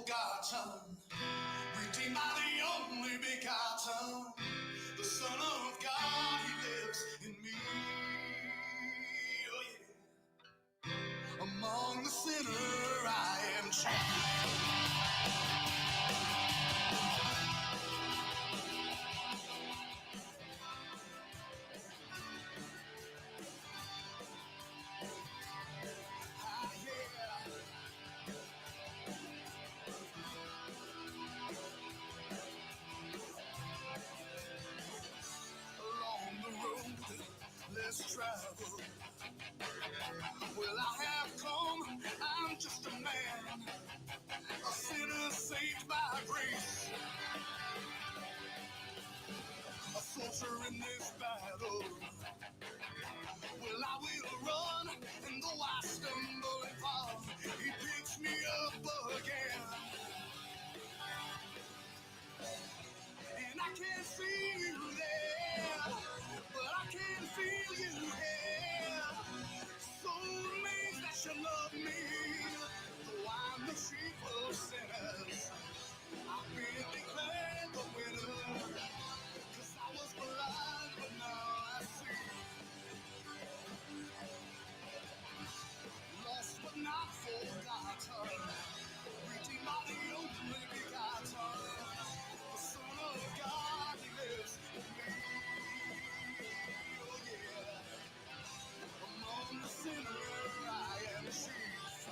forgotten, redeemed by the only begotten, the Son of God, He lives in me. Oh yeah. Among the sinner I am chief. Ah, yeah. Along the road less traveled, well I have come, I'm just a man, a sinner saved by grace, a soldier in this battle. Well, I will run, and though I stumble and fall, He picks me up again. And I can't see you there, but I can feel you here. So amazed that you love me, though I'm the chief of sinners. I've been declared the winner, 'cause I was blind, but now I see. Lost but not forgotten, redeemed by the only begotten, the Son of God, He lives in me. Oh yeah, among the sinner I am chief.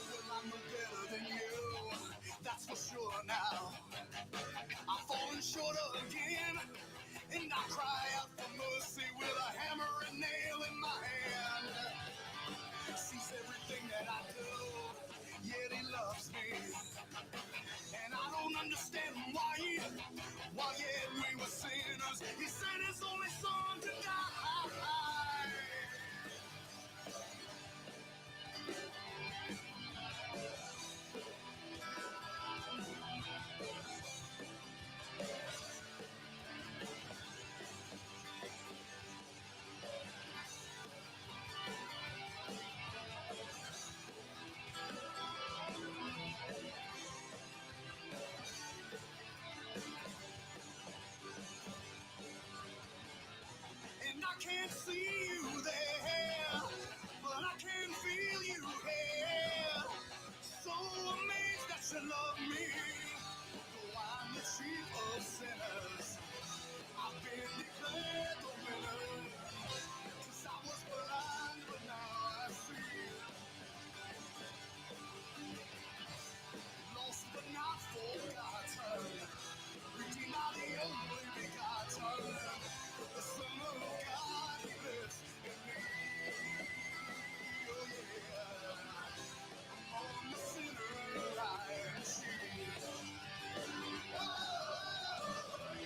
Well, I'm no better than you, that's for sure now. I've fallen short again, and I cry out for mercy with a hammer and nail in my hand. Sees everything that I do, yet He loves me. And I don't understand why yet we were sinners, He sent His only Son to die. And I can't see you there, but I can feel you here. So amazed that you love me, though I'm the chief of sinners. I've been declared the winner, 'cause I was blind, but now I see. Lost but not forgotten, redeemed by the only begotten, the Son of God, He lives in me. Oh yeah, on the sinner I am chief. Oh,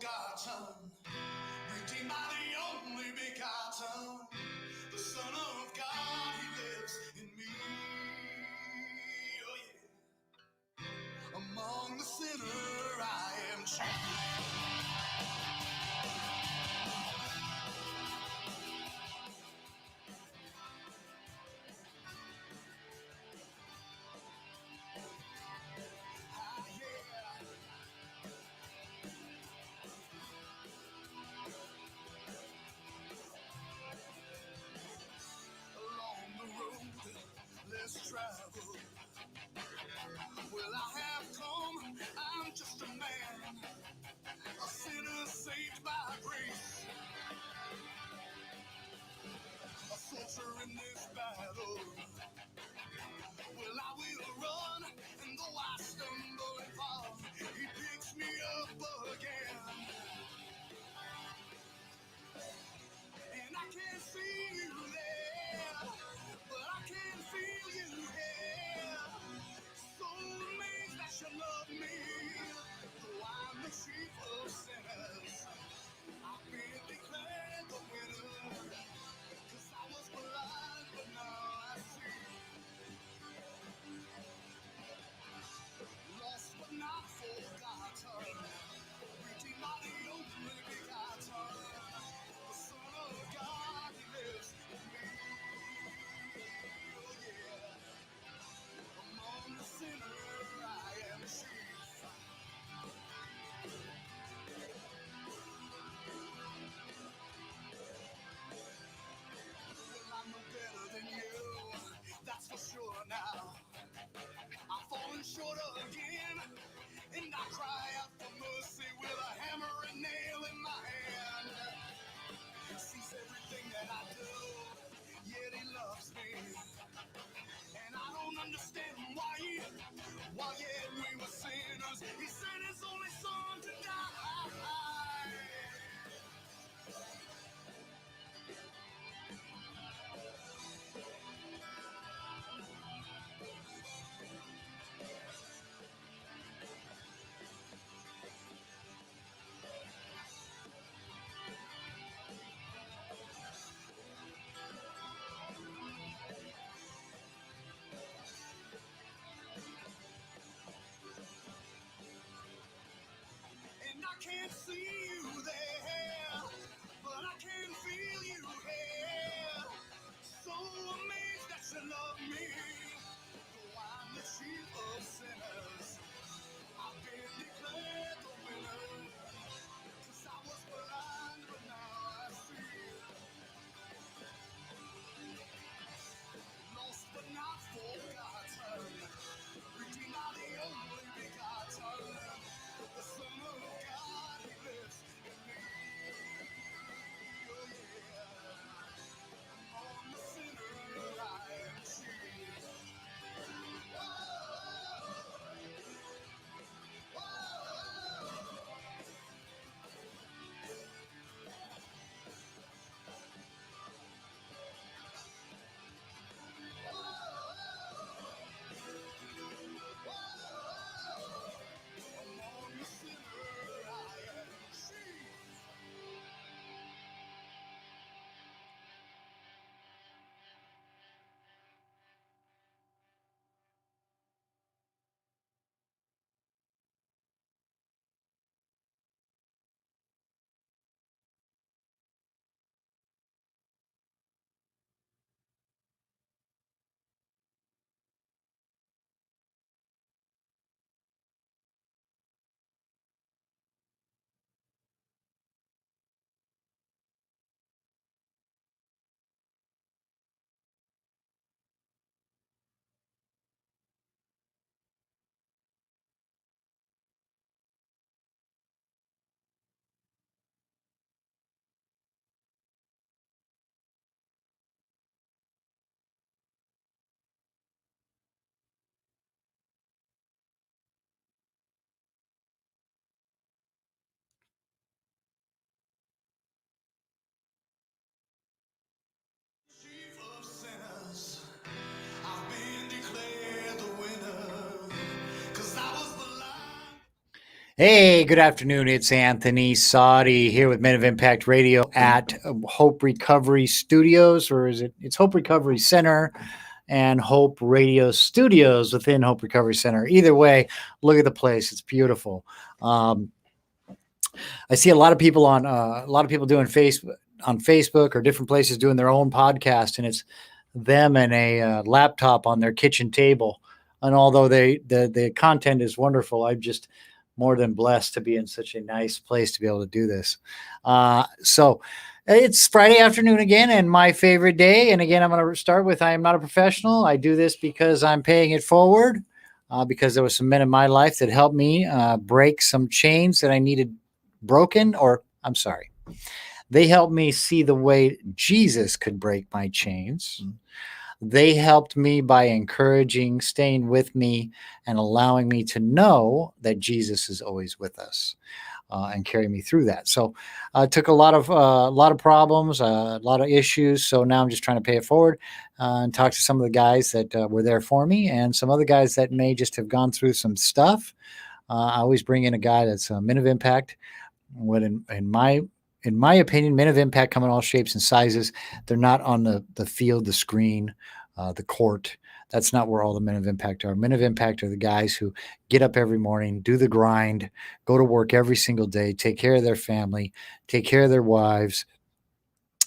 forgotten, redeemed by the only begotten, the Son of God, He lives in me. Oh yeah. Among the sinner I am chief. Ah, yeah. Along the road less traveled, well, I have come, I'm just a man, a sinner saved by grace, a soldier in this battle. Well, I will run, and though I stumble and fall, He picks me up again. And I can't see you there, but I can feel you here. So amazed that you love me, though I'm the chief of sinners. I've been declared the winner, 'cause I was blind, but now I see. Lost but not forgotten, redeemed by the only begotten, the Son of God, He lives in me. Oh yeah, among the sinner I am chief. Well, I'm no better than you, that's for sure now. I've fallen short again, and I cry out for mercy with a hammer and nail in my hand. He sees everything that I do, yet He loves me. And I don't understand why yet we were sinners, He sent His only Son to die. And I can't see you there, but I can feel you here. So amazed that you love me, though I'm the chief of sinners. I've been declared the winner, 'cause I was blind, but now I see. Lost but not forgotten, redeemed by the only begotten, the Son of God, He lives in me. Oh yeah, on the sinner I am chief. Hey, good afternoon. It's Anthony Saudi here with Men of Impact Radio at Hope Recovery Studios, or is it? It's Hope Recovery Center and Hope Radio Studios within Hope Recovery Center. Either way, look at the place; it's beautiful. I see a lot of people doing Facebook or different places doing their own podcast, and it's them and a laptop on their kitchen table. And although the content is wonderful, I'm just more than blessed to be in such a nice place to be able to do this. So it's Friday afternoon again, and my favorite day. And again, I'm going to start with I am not a professional. I do this because I'm paying it forward. Because there were some men in my life that helped me break some chains that I needed broken, or I'm sorry, they helped me see the way Jesus could break my chains. They helped me by encouraging, staying with me, and allowing me to know that Jesus is always with us and carry me through that. So it took a lot of problems, a lot of issues. So now I'm just trying to pay it forward and talk to some of the guys that were there for me, and some other guys that may just have gone through some stuff. I always bring in a guy that's a Men of Impact. When in my opinion, Men of Impact come in all shapes and sizes. They're not on the field, the screen, the court. That's not where all the Men of Impact are. Men of Impact are the guys who get up every morning, do the grind, go to work every single day, take care of their family, take care of their wives,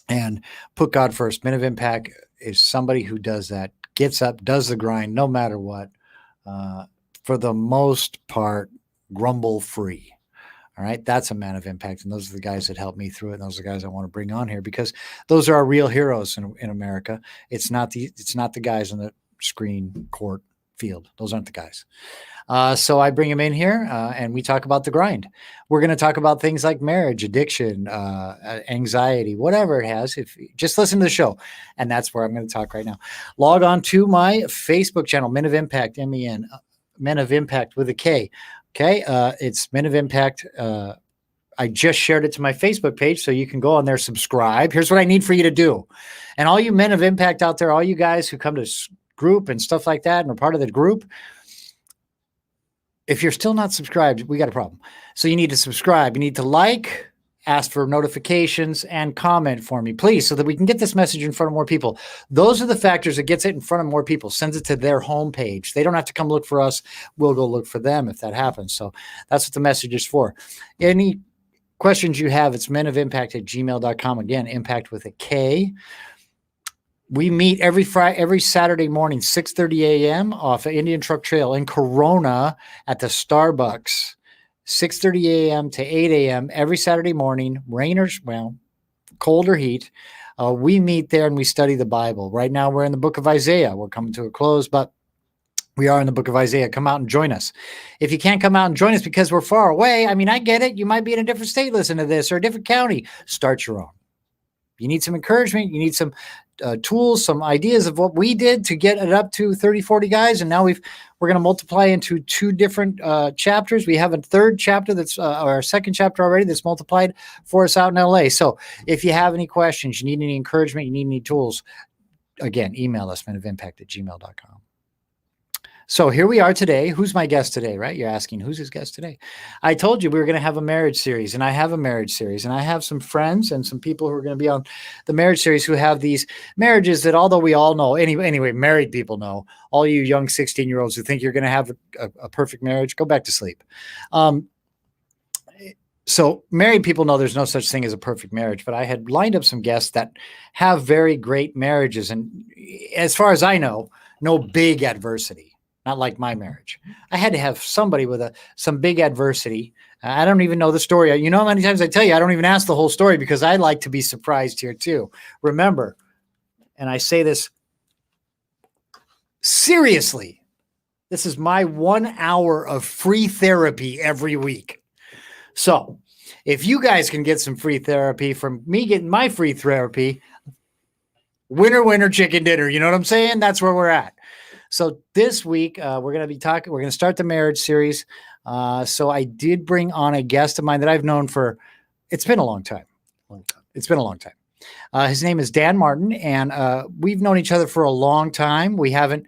and put God first. Men of Impact is somebody who does that, gets up, does the grind, no matter what. For the most part, grumble free. All right. That's a Man of Impact. And those are the guys that helped me through it. And those are the guys I want to bring on here because those are our real heroes in America. It's not the guys on the screen, court, field. Those aren't the guys. So I bring them in here and we talk about the grind. We're going to talk about things like marriage, addiction, anxiety, whatever it has. If just listen to the show, and that's where I'm going to talk right now. Log on to my Facebook channel, Men of Impact, MEN, Men of Impact with a K. Okay, it's Men of Impact. I just shared it to my Facebook page, so you can go on there, subscribe. Here's what I need for you to do. And all you Men of Impact out there, all you guys who come to group and stuff like that and are part of the group, if you're still not subscribed, we got a problem. So you need to subscribe. You need to like, ask for notifications, and comment for me, please, so that we can get this message in front of more people. Those are the factors that gets it in front of more people, sends it to their homepage. They don't have to come look for us. We'll go look for them if that happens. So that's what the message is for. Any questions you have, it's menofimpact@gmail.com. Again, impact with a K. We meet every Saturday morning, 6:30 a.m. off of Indian Truck Trail in Corona at the Starbucks. 6:30 a.m. to 8 a.m. every Saturday morning, rain or, cold or heat. We meet there and we study the Bible. Right now we're in the book of Isaiah. We're coming to a close, but we are in the book of Isaiah. Come out and join us. If you can't come out and join us because we're far away, I mean, I get it. You might be in a different state listening to this or a different county. Start your own. You need some encouragement. You need some tools, some ideas of what we did to get it up to 30, 40 guys. And now we're going to multiply into two different chapters. We have a third chapter that's our second chapter already that's multiplied for us out in LA. So if you have any questions, you need any encouragement, you need any tools, again, email us, menofimpact@gmail.com. So here we are today. Who's my guest today, right? You're asking, who's his guest today? I told you we were going to have a marriage series, and I have a marriage series, and I have some friends and some people who are going to be on the marriage series who have these marriages that, although we all know, anyway, married people know, all you young 16-year-olds who think you're going to have a perfect marriage, go back to sleep. So married people know there's no such thing as a perfect marriage, but I had lined up some guests that have very great marriages. And as far as I know, no big adversity. Not like my marriage. I had to have somebody with some big adversity. I don't even know the story. You know how many times I tell you, I don't even ask the whole story because I like to be surprised here too. Remember, and I say this seriously, this is my 1 hour of free therapy every week. So if you guys can get some free therapy from me getting my free therapy, winner, chicken dinner. You know what I'm saying? That's where we're at. So this week, we're going to start the marriage series. So I did bring on a guest of mine that I've known it's been a long time. It's been a long time. His name is Dan Martin, and we've known each other for a long time. We haven't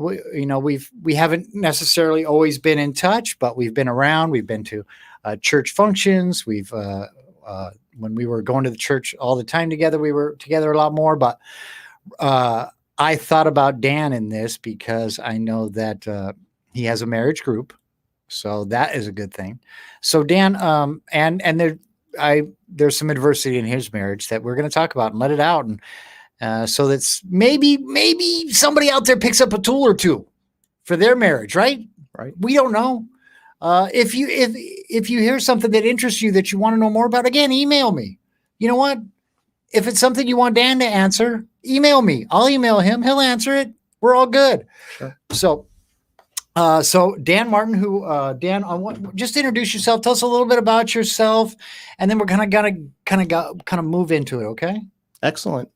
we haven't necessarily always been in touch, but we've been around. We've been to church functions. We've when we were going to the church all the time together, we were together a lot more. But I thought about Dan in this because I know that he has a marriage group, so that is a good thing. So Dan, and there's some adversity in his marriage that we're going to talk about and let it out, and so that's maybe somebody out there picks up a tool or two for their marriage, right? Right. We don't know. If you hear something that interests you that you want to know more about, again, email me. You know what? If it's something you want Dan to answer, email me. I'll email him. He'll answer it. We're all good. Sure. So Dan Martin, Dan, just introduce yourself. Tell us a little bit about yourself, and then we're kind of move into it. Okay. Excellent.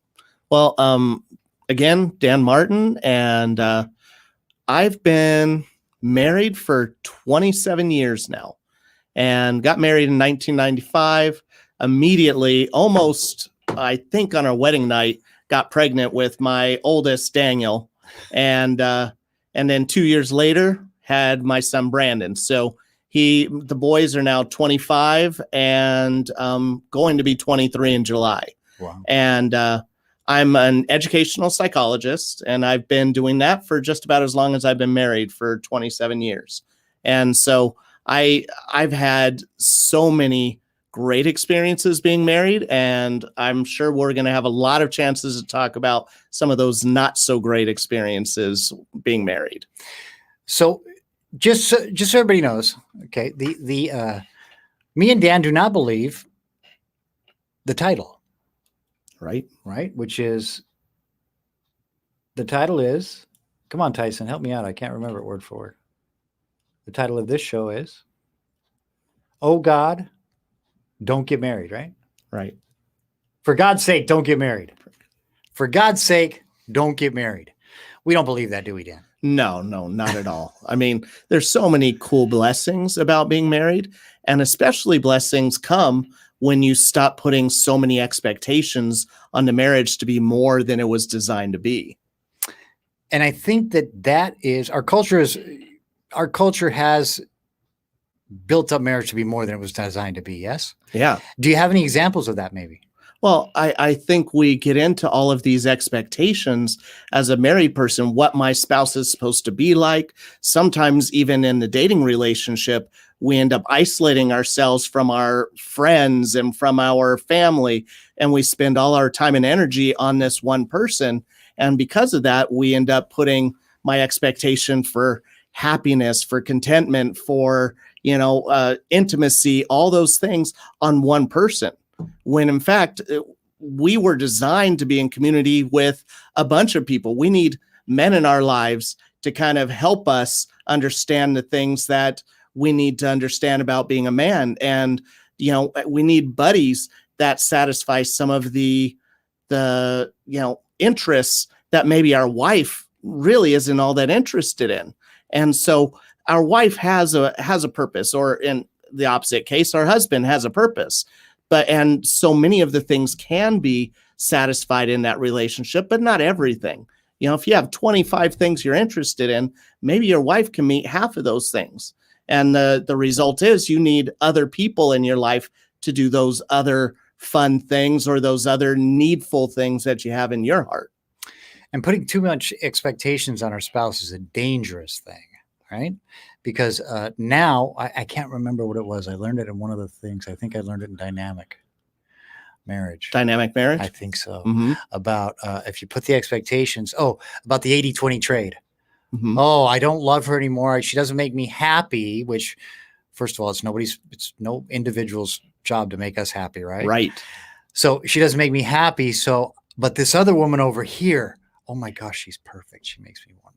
Well, again, Dan Martin, and I've been married for 27 years now, and got married in 1995. Immediately, almost, I think on our wedding night, got pregnant with my oldest, Daniel, and then 2 years later had my son Brandon. So the boys are now 25 and going to be 23 in July. Wow. And I'm an educational psychologist, and I've been doing that for just about as long as I've been married, for 27 years. And so I've had so many great experiences being married, and I'm sure we're going to have a lot of chances to talk about some of those not so great experiences being married. So just so everybody knows, okay, me and Dan do not believe the title, right? Which is, the title is, come on, Tyson, help me out. I can't remember it word for word. The title of this show is, Oh God, Don't Get Married, right? Right. For God's sake, don't get married. For God's sake, don't get married. We don't believe that, do we, Dan? No, not at all. I mean, there's so many cool blessings about being married, and especially blessings come when you stop putting so many expectations on the marriage to be more than it was designed to be. And I think that is, our culture has built up marriage to be more than it was designed to be. Yes. Yeah. Do you have any examples of that? Maybe. Well, I think we get into all of these expectations as a married person, what my spouse is supposed to be like. Sometimes even in the dating relationship, we end up isolating ourselves from our friends and from our family, and we spend all our time and energy on this one person. And because of that, we end up putting my expectation for happiness, for contentment, for, intimacy, all those things on one person. When in fact, we were designed to be in community with a bunch of people. We need men in our lives to kind of help us understand the things that we need to understand about being a man. And, we need buddies that satisfy some of the interests that maybe our wife really isn't all that interested in. And so our wife has a purpose, or in the opposite case, our husband has a purpose. And so many of the things can be satisfied in that relationship, but not everything. If you have 25 things you're interested in, maybe your wife can meet half of those things. And the result is you need other people in your life to do those other fun things or those other needful things that you have in your heart. And putting too much expectations on our spouse is a dangerous thing, right? Because now I can't remember what it was. I learned it in one of the things. I think I learned it in dynamic marriage. Dynamic marriage? I think so. Mm-hmm. About if you put the expectations, about the 80-20 trade. Mm-hmm. Oh, I don't love her anymore. She doesn't make me happy, which, first of all, it's no individual's job to make us happy, right? Right. So she doesn't make me happy. But this other woman over here, oh my gosh, she's perfect. She makes me want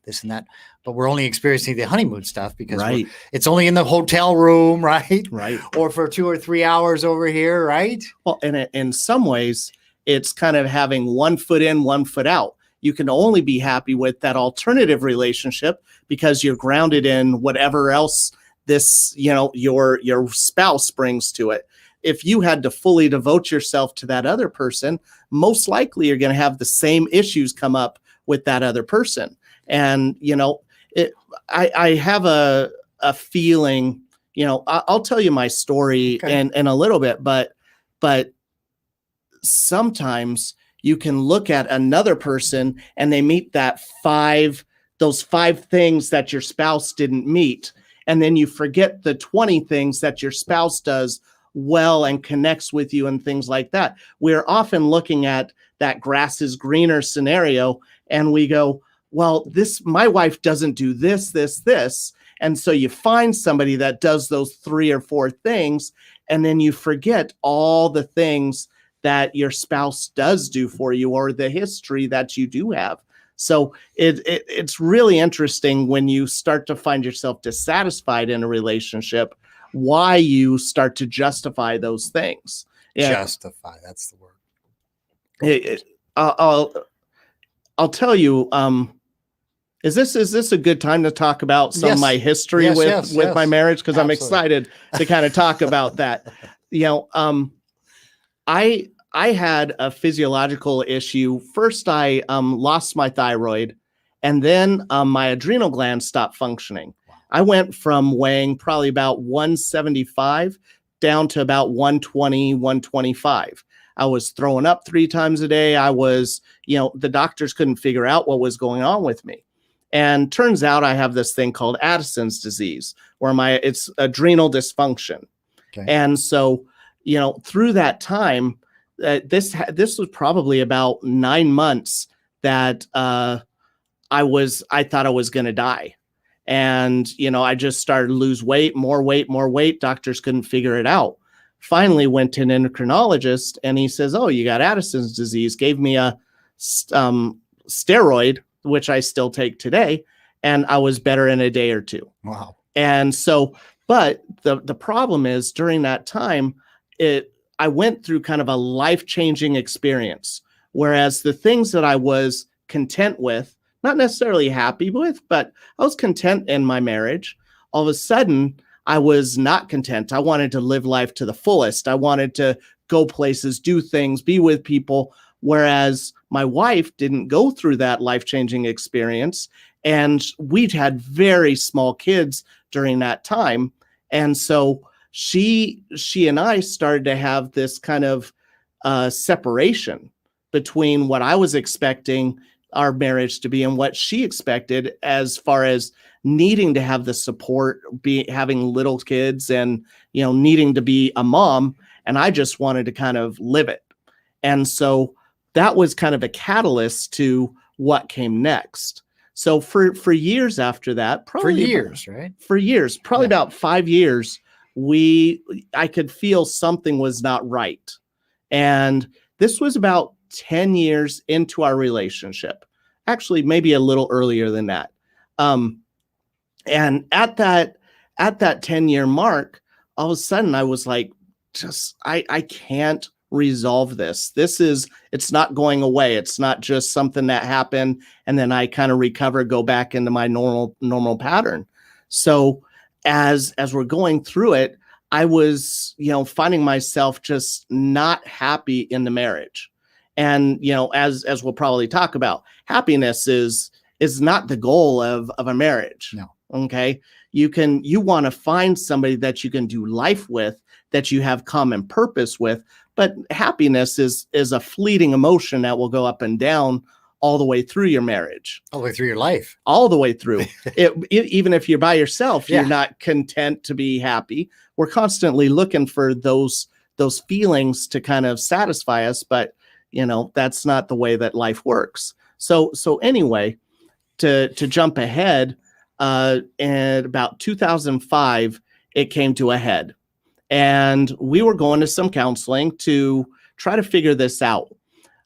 this and that. But we're only experiencing the honeymoon stuff because it's only in the hotel room, right? Right. Or for 2 or 3 hours over here, right? Well, and in some ways, it's kind of having one foot in, one foot out. You can only be happy with that alternative relationship because you're grounded in whatever else this, your spouse brings to it. If you had to fully devote yourself to that other person, most likely you're going to have the same issues come up with that other person. And, I have a feeling, I'll tell you my story in a little bit, but sometimes you can look at another person and they meet those 5 things that your spouse didn't meet. And then you forget the 20 things that your spouse does well and connects with you and things like that. We're often looking at that grass is greener scenario and we go, well, my wife doesn't do this, this, this. And so you find somebody that does those 3 or 4 things, and then you forget all the things that your spouse does do for you or the history that you do have. So it's really interesting when you start to find yourself dissatisfied in a relationship, why you start to justify those things. Justify, that's the word. I'll tell you, is this a good time to talk about some of my history with my marriage? Because I'm excited to kind of talk about that. I had a physiological issue. First, I lost my thyroid, and then my adrenal glands stopped functioning. I went from weighing probably about 175 down to about 120, 125. I was throwing up 3 times a day. I was, the doctors couldn't figure out what was going on with me. And turns out I have this thing called Addison's disease, where it's adrenal dysfunction. Okay. And so, through that time, this was probably about 9 months that I thought I was going to die. And, I just started to lose weight, more weight. Doctors couldn't figure it out. Finally went to an endocrinologist and he says, oh, you got Addison's disease, gave me a steroid, which I still take today. And I was better in a day or 2. Wow. And so, but the problem is during that time, I went through kind of a life-changing experience, whereas the things that I was content with, not necessarily happy with, but I was content in my marriage. All of a sudden, I was not content. I wanted to live life to the fullest. I wanted to go places, do things, be with people, whereas my wife didn't go through that life-changing experience. And we'd had very small kids during that time. And so she and I started to have this kind of separation between what I was expecting our marriage to be and what she expected, as far as needing to have the support, having little kids and, needing to be a mom. And I just wanted to kind of live it. And so that was kind of a catalyst to what came next. So for years after that, probably about 5 years, I could feel something was not right. And this was about 10 years into our relationship, actually maybe a little earlier than that. And at that 10-year mark, all of a sudden I was like, I can't resolve this. It's not going away. It's not just something that happened and then I kind of recover, go back into my normal pattern. So as we're going through it, I was, finding myself just not happy in the marriage. And, as we'll probably talk about, happiness is not the goal of a marriage. No. Okay. You want to find somebody that you can do life with, that you have common purpose with, but happiness is a fleeting emotion that will go up and down all the way through your marriage. All the way through your life. All the way through. Even if you're by yourself, you're not content to be happy. We're constantly looking for those feelings to kind of satisfy us, but that's not the way that life works. So anyway, to jump ahead, in about 2005, it came to a head. And we were going to some counseling to try to figure this out.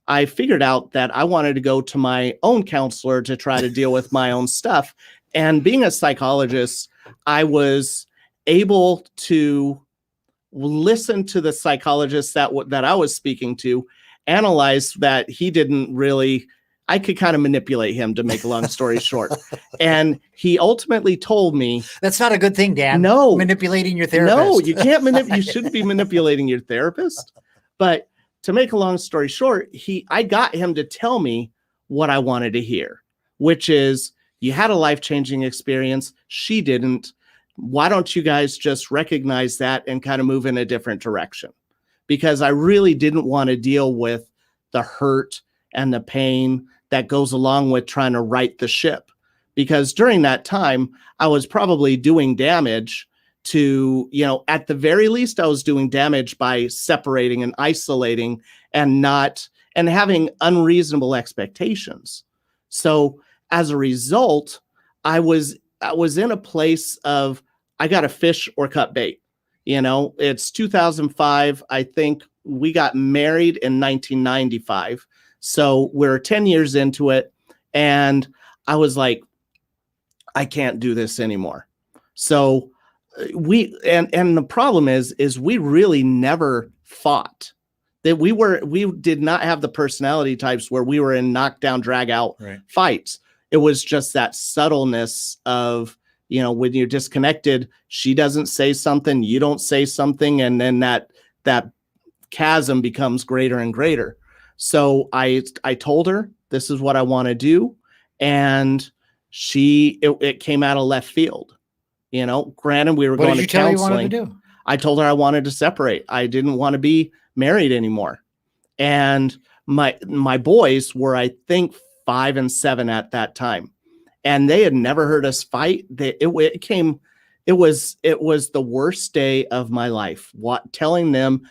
I figured out that I wanted to go to my own counselor to try to deal with my own stuff. And being a psychologist, I was able to listen to the psychologist that I was speaking to, analyze that he didn't really, I could kind of manipulate him, to make a long story short. And he ultimately told me, that's not a good thing, Dan. No. Manipulating your therapist. No, you can't you shouldn't be manipulating your therapist. But to make a long story short, I got him to tell me what I wanted to hear, which is, You had a life-changing experience. She didn't. Why don't you guys just recognize that and kind of move in a different direction? Because I really didn't want to deal with the hurt and the pain that goes along with trying to right the ship. Because during that time, I was probably doing damage to, at the very least, I was doing damage by separating and isolating and having unreasonable expectations. So as a result, I was in a place of, I got to fish or cut bait. It's 2005. I think we got married in 1995. So we're 10 years into it. And I was like, I can't do this anymore. So and the problem is we really never fought. That we did not have the personality types where we were in knockdown, drag out fights. It was just that subtleness of, when you're disconnected, she doesn't say something, you don't say something, and then that chasm becomes greater and greater. So I told her, this is what I want to do, and it came out of left field. Granted, we were going to counseling. What did you tell her you wanted to do? I told her I wanted to separate. I didn't want to be married anymore. And my boys were, I think, 5 and 7 at that time, and they had never heard us fight. It was the worst day of my life. Watching them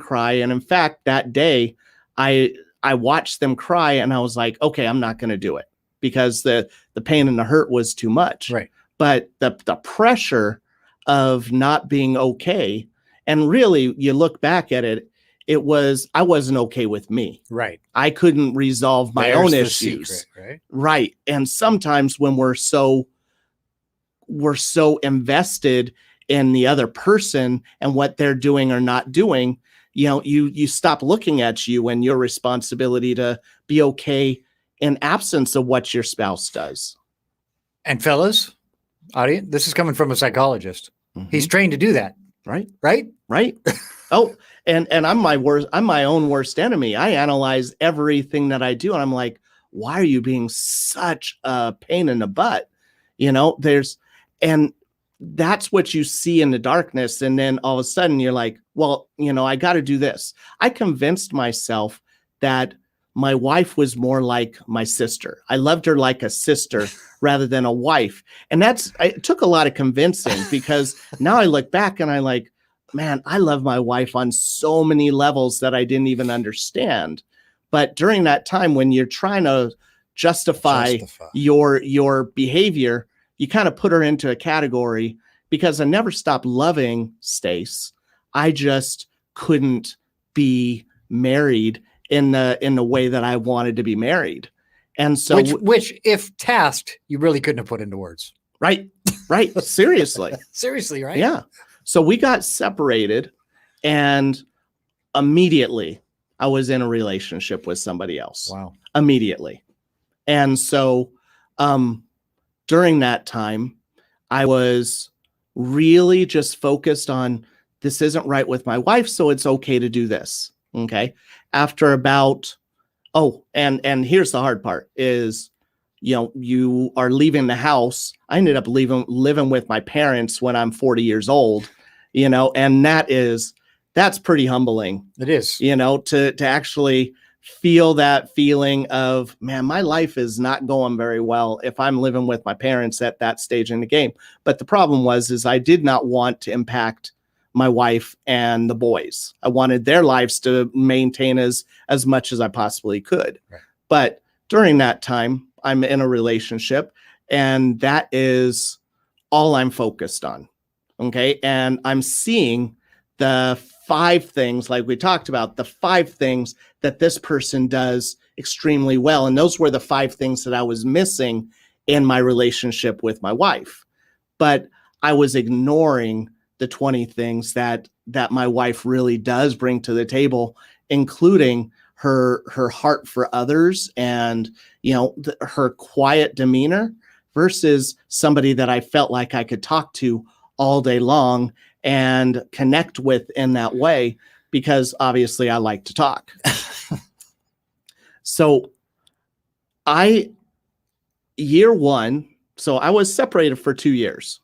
cry, and in fact, that day, I watched them cry, and I was like, okay, I'm not going to do it because the pain and the hurt was too much. Right. But the pressure of not being okay, and really, you look back at it, I wasn't okay with me. Right. I couldn't resolve my own issues. Secret, right? Right. And sometimes when we're so invested in the other person and what they're doing or not doing, you stop looking at you and your responsibility to be okay in absence of what your spouse does. And fellas, audience, this is coming from a psychologist. Mm-hmm. He's trained to do that. Right. Oh, and I'm my own worst enemy. I analyze everything that I do, and I'm like, why are you being such a pain in the butt? And that's what you see in the darkness. And then all of a sudden you're like, well, I got to do this. I convinced myself that my wife was more like my sister. I loved her like a sister rather than a wife. And it took a lot of convincing, because now I look back and I like, man, I love my wife on so many levels that I didn't even understand. But during that time, when you're trying to justify your behavior, you kind of put her into a category, because I never stopped loving Stace. I just couldn't be married in the way that I wanted to be married. And so which if tasked, you really couldn't have put into words. Right. Seriously. Seriously, right? Yeah. So we got separated, and immediately I was in a relationship with somebody else. Wow. Immediately. And so during that time, I was really just focused on, this isn't right with my wife, so it's okay to do this. Okay. After about, and here's the hard part is, you are leaving the house. I ended up living with my parents when I'm 40 years old, and that's pretty humbling. It is, to actually feel that feeling of, man, my life is not going very well if I'm living with my parents at that stage in the game. But the problem is I did not want to impact my wife and the boys. I wanted their lives to maintain as much as I possibly could. Right. But during that time, I'm in a relationship, and that is all I'm focused on. Okay. And I'm seeing the 5 things, like we talked about, the 5 things that this person does extremely well. And those were the 5 things that I was missing in my relationship with my wife. But I was ignoring the 20 things that my wife really does bring to the table, including her heart for others and, her quiet demeanor versus somebody that I felt like I could talk to all day long and connect with in that way, because obviously I like to talk. So I year one, so I was separated for 2 years.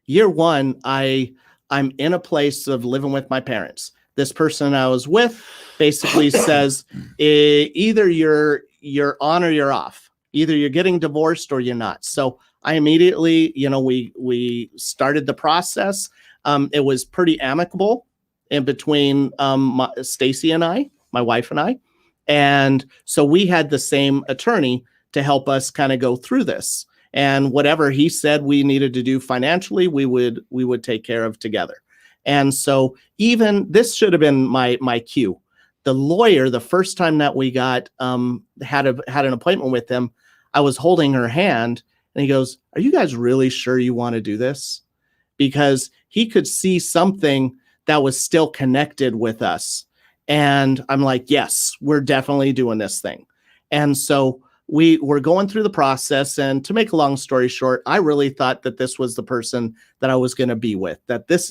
Year one, I'm in a place of living with my parents. This person I was with basically says, either you're on or you're off. Either you're getting divorced or you're not. So I immediately, we started the process. It was pretty amicable in between Stacy and I, my wife and I. And so we had the same attorney to help us kind of go through this. And whatever he said we needed to do financially, we would take care of together. And so even this should have been my cue. The lawyer, the first time that we got had an appointment with him, I was holding her hand, and he goes, "Are you guys really sure you want to do this?" Because he could see something that was still connected with us. And I'm like, yes, we're definitely doing this thing. And so we were going through the process. And to make a long story short, I really thought that this was the person that I was going to be with, that this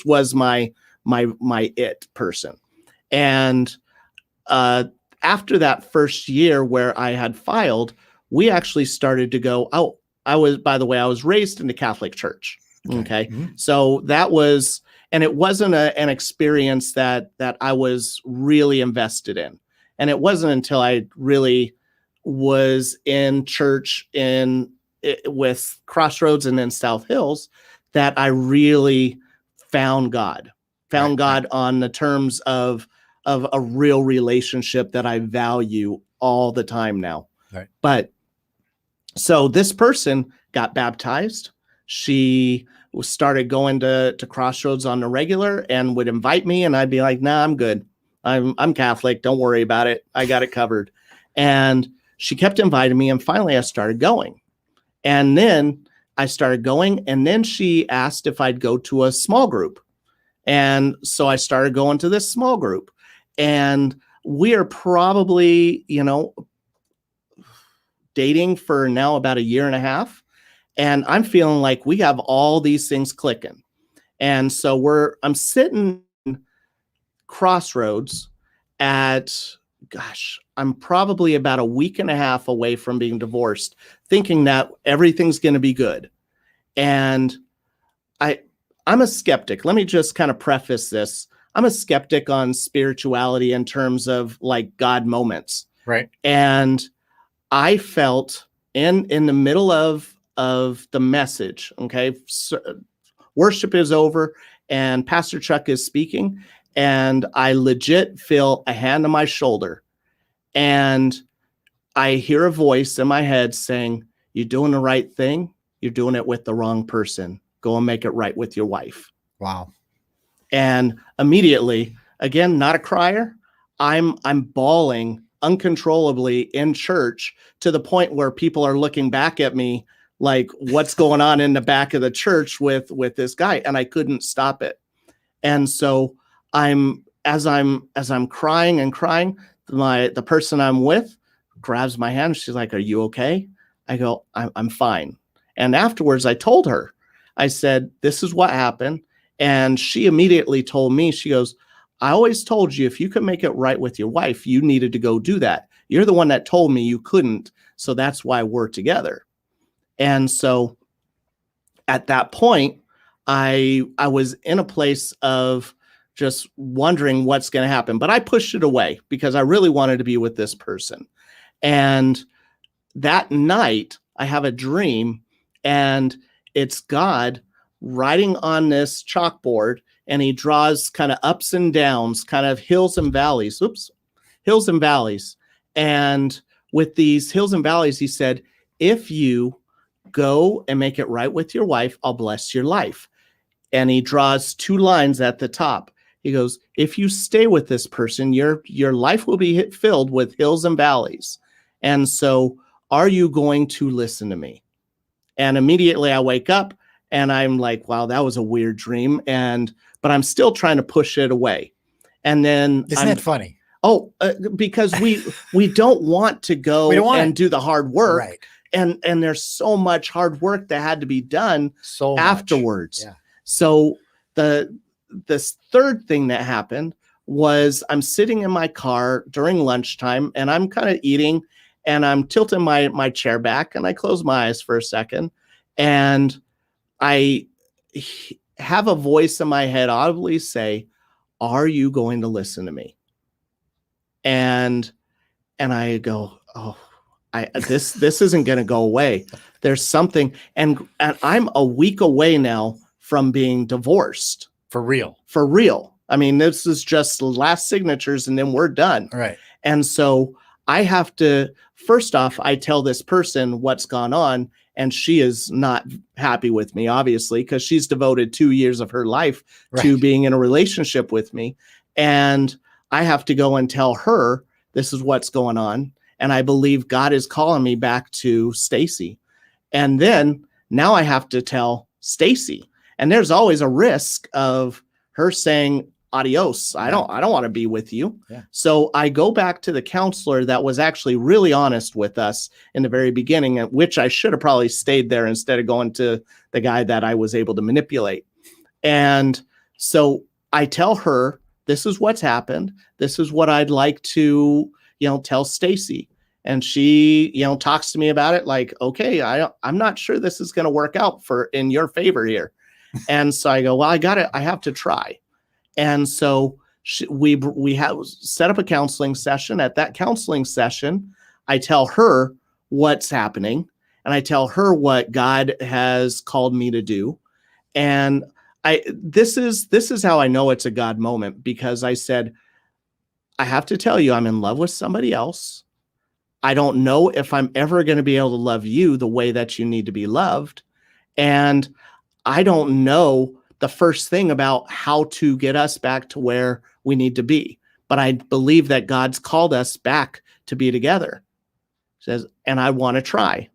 was my it person. And after that first year where I had filed, we actually started to go out. I was raised in the Catholic Church. Okay. Mm-hmm. So that was, and it wasn't an experience that I was really invested in. And it wasn't until I really was in church with Crossroads and then South Hills that I really found God on the terms of a real relationship that I value all the time now. Right. But so this person got baptized. She started going to Crossroads on the regular and would invite me, and I'd be like, "Nah, I'm good. I'm Catholic. Don't worry about it. I got it covered." And she kept inviting me, and finally I started going. And then I started going, and then she asked if I'd go to a small group. And so I started going to this small group. And we are probably, dating for now about a year and a half. And I'm feeling like we have all these things clicking. And so I'm sitting Crossroads at, I'm probably about a week and a half away from being divorced, thinking that everything's going to be good. And I'm a skeptic. Let me just kind of preface this. I'm a skeptic on spirituality in terms of like God moments. Right. And I felt in the middle of the message, okay, so worship is over and Pastor Chuck is speaking, and I legit feel a hand on my shoulder, and I hear a voice in my head saying, "You're doing the right thing. You're doing it with the wrong person. Go and make it right with your wife." Wow. And immediately, again, not a crier, I'm bawling uncontrollably in church to the point where people are looking back at me like, what's going on in the back of the church with this guy? And I couldn't stop it. And so as I'm crying and crying, the person I'm with grabs my hand. She's like, "Are you okay?" I go, I'm fine. And afterwards I told her, I said, "This is what happened." And she immediately told me, she goes, "I always told you if you could make it right with your wife, you needed to go do that. You're the one that told me you couldn't. So that's why we're together." And so at that point, I was in a place of just wondering what's going to happen. But I pushed it away because I really wanted to be with this person. And that night, I have a dream, and it's God writing on this chalkboard, and he draws kind of ups and downs, kind of hills and valleys. Hills and valleys. And with these hills and valleys, he said, if you go and make it right with your wife, I'll bless your life. And he draws two lines at the top. He goes, if you stay with this person, your life will be filled with hills and valleys. And so are you going to listen to me? And immediately I wake up and I'm like, wow, that was a weird dream. But I'm still trying to push it away. And then isn't it funny? Oh, because we don't want to go and do the hard work. Right. And there's so much hard work that had to be done afterwards. Yeah. So this third thing that happened was I'm sitting in my car during lunchtime and I'm kind of eating, and I'm tilting my chair back, and I close my eyes for a second, and I have a voice in my head audibly say, "Are you going to listen to me?" And I go, "Oh, this isn't going to go away. There's something," and I'm a week away now from being divorced. For real. For real. I mean, this is just last signatures and then we're done. Right. And so I have to, first off, I tell this person what's gone on, and she is not happy with me, obviously, because she's devoted 2 years of her life to being in a relationship with me. And I have to go and tell her this is what's going on. And I believe God is calling me back to Stacy. And then now I have to tell Stacy. And there's always a risk of her saying, "Adios. I don't want to be with you." Yeah. So I go back to the counselor that was actually really honest with us in the very beginning, at which I should have probably stayed there instead of going to the guy that I was able to manipulate. And so I tell her, this is what's happened. This is what I'd like to, tell Stacy. And she, talks to me about it like, "Okay, I'm not sure this is going to work out in your favor here." And so I go, "Well, I have to try." And so we have set up a counseling session. At that counseling session, I tell her what's happening, and I tell her what God has called me to do. And this is how I know it's a God moment, because I said, "I have to tell you, I'm in love with somebody else. I don't know if I'm ever going to be able to love you the way that you need to be loved. And I don't know the first thing about how to get us back to where we need to be. But I believe that God's called us back to be together." She says, "And I want to try."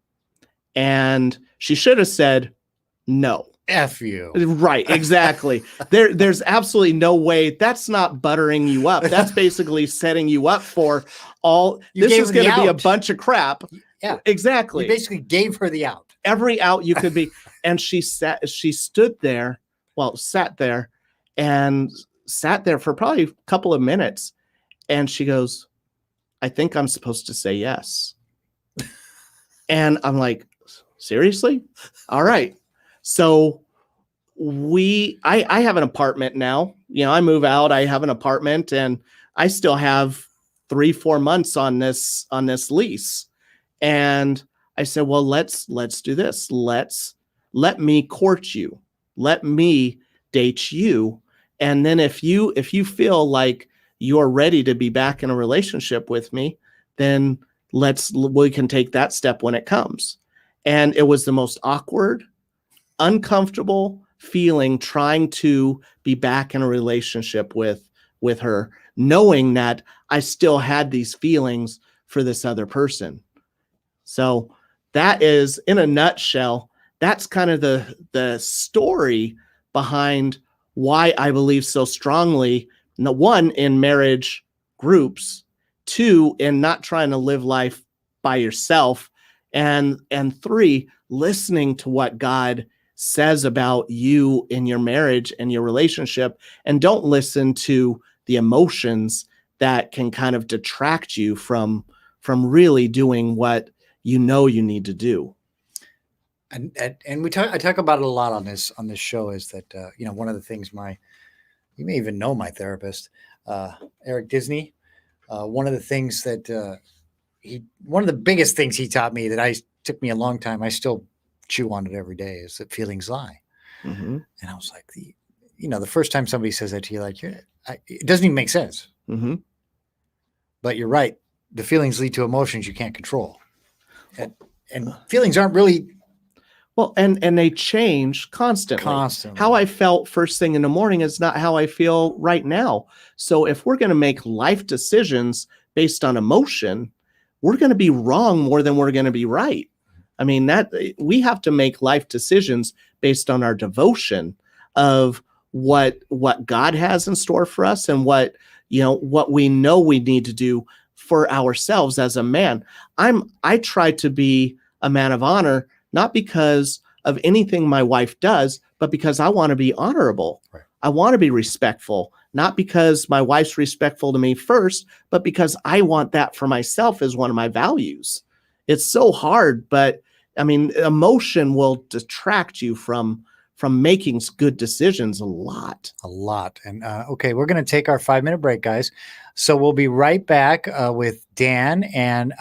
And she should have said, "No." F you. Right, exactly. There's absolutely no way. That's not buttering you up. That's basically setting you up for all. This is going to be a bunch of crap. Yeah, exactly. You basically gave her the out. Every out you could be. And she sat there for probably a couple of minutes. And she goes, "I think I'm supposed to say yes." And I'm like, "Seriously? All right." So I have an apartment now. I move out, I have an apartment, and I still have 3-4 months on this lease. And I said, "Well, let's do this. Let me court you. Let me date you. And then if you feel like you're ready to be back in a relationship with me, then we can take that step when it comes." And it was the most awkward, uncomfortable feeling trying to be back in a relationship with her, knowing that I still had these feelings for this other person. So that is, in a nutshell, that's kind of the story behind why I believe so strongly, one, in marriage groups, two, in not trying to live life by yourself, and three, listening to what God says about you in your marriage and your relationship, and don't listen to the emotions that can kind of detract you from really doing what you need to do. And I talk about it a lot on this show, is that one of the things you may even know my therapist, Eric Disney, one of the things that one of the biggest things he taught me that took me a long time, I still chew on it every day, is that feelings lie. Mm-hmm. And I was like, the first time somebody says that to you, like, it doesn't even make sense. Mm-hmm. But you're right. The feelings lead to emotions you can't control. And feelings aren't really. Well, and they change constantly. How I felt first thing in the morning is not how I feel right now. So if we're going to make life decisions based on emotion, we're going to be wrong more than we're going to be right. I mean, that we have to make life decisions based on our devotion of what God has in store for us, and what we know we need to do for ourselves as a man. I try to be a man of honor, not because of anything my wife does, but because I want to be honorable. Right. I want to be respectful, not because my wife's respectful to me first, but because I want that for myself as one of my values. It's so hard, but I mean, emotion will detract you from making good decisions a lot. And okay, we're going to take our 5-minute break, guys. So we'll be right back with Dan and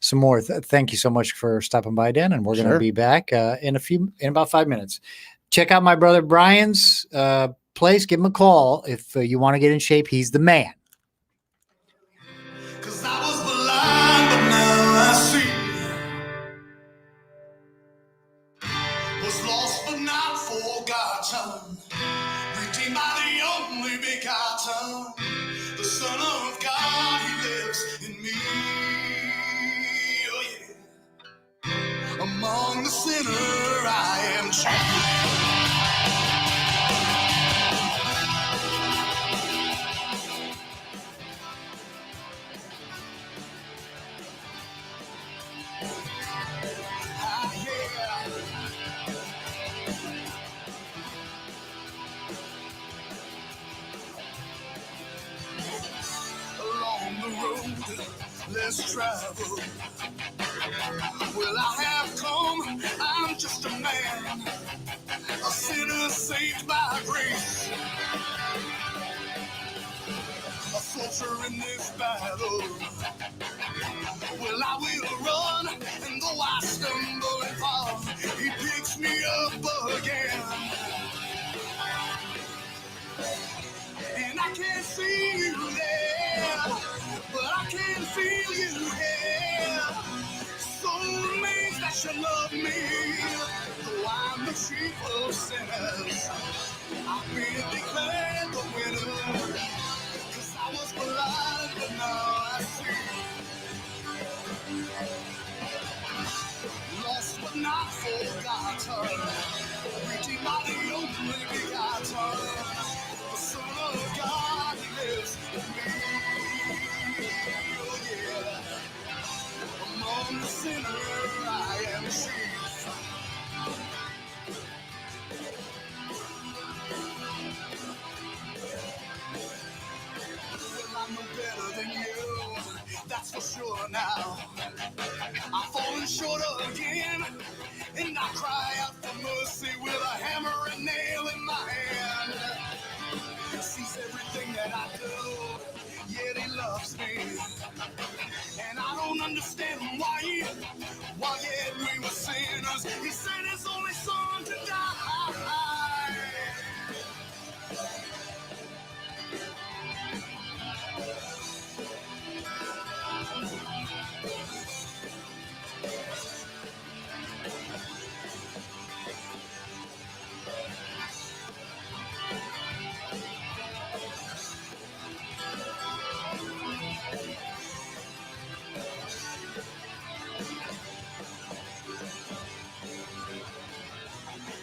some more. Thank you so much for stopping by, Dan. And we're going to be back in about 5 minutes. Check out my brother Brian's place. Give him a call if you want to get in shape. He's the man. 'Cause I was blind, but now I see. Was lost, but not forgotten. Redeemed by the only begotten, the Son of God. He lives in me. Oh yeah. Among the sinner, I am chief. Along the road less traveled, well, I have come. I'm just a man, a sinner saved by grace, a soldier in this battle. Well, I will run, and though I stumble and fall, he picks me up again. And I can't see you there, but I can feel you here. So amazed that you love me, though I'm the chief of sinners. I've been declared the winner, 'cause I was blind, but now I see. Lost but not forgotten, reaching by the only begotten, the Son of God. He lives in me. Oh yeah. Among the sinner, I am chief. Well, I'm no better than you, that's for sure now. I've fallen short again, and I cry out for mercy with a hammer and nail in my hand. He sees everything that I do, yet he loves me. And I don't understand why yet we were sinners, he sent his only son to die.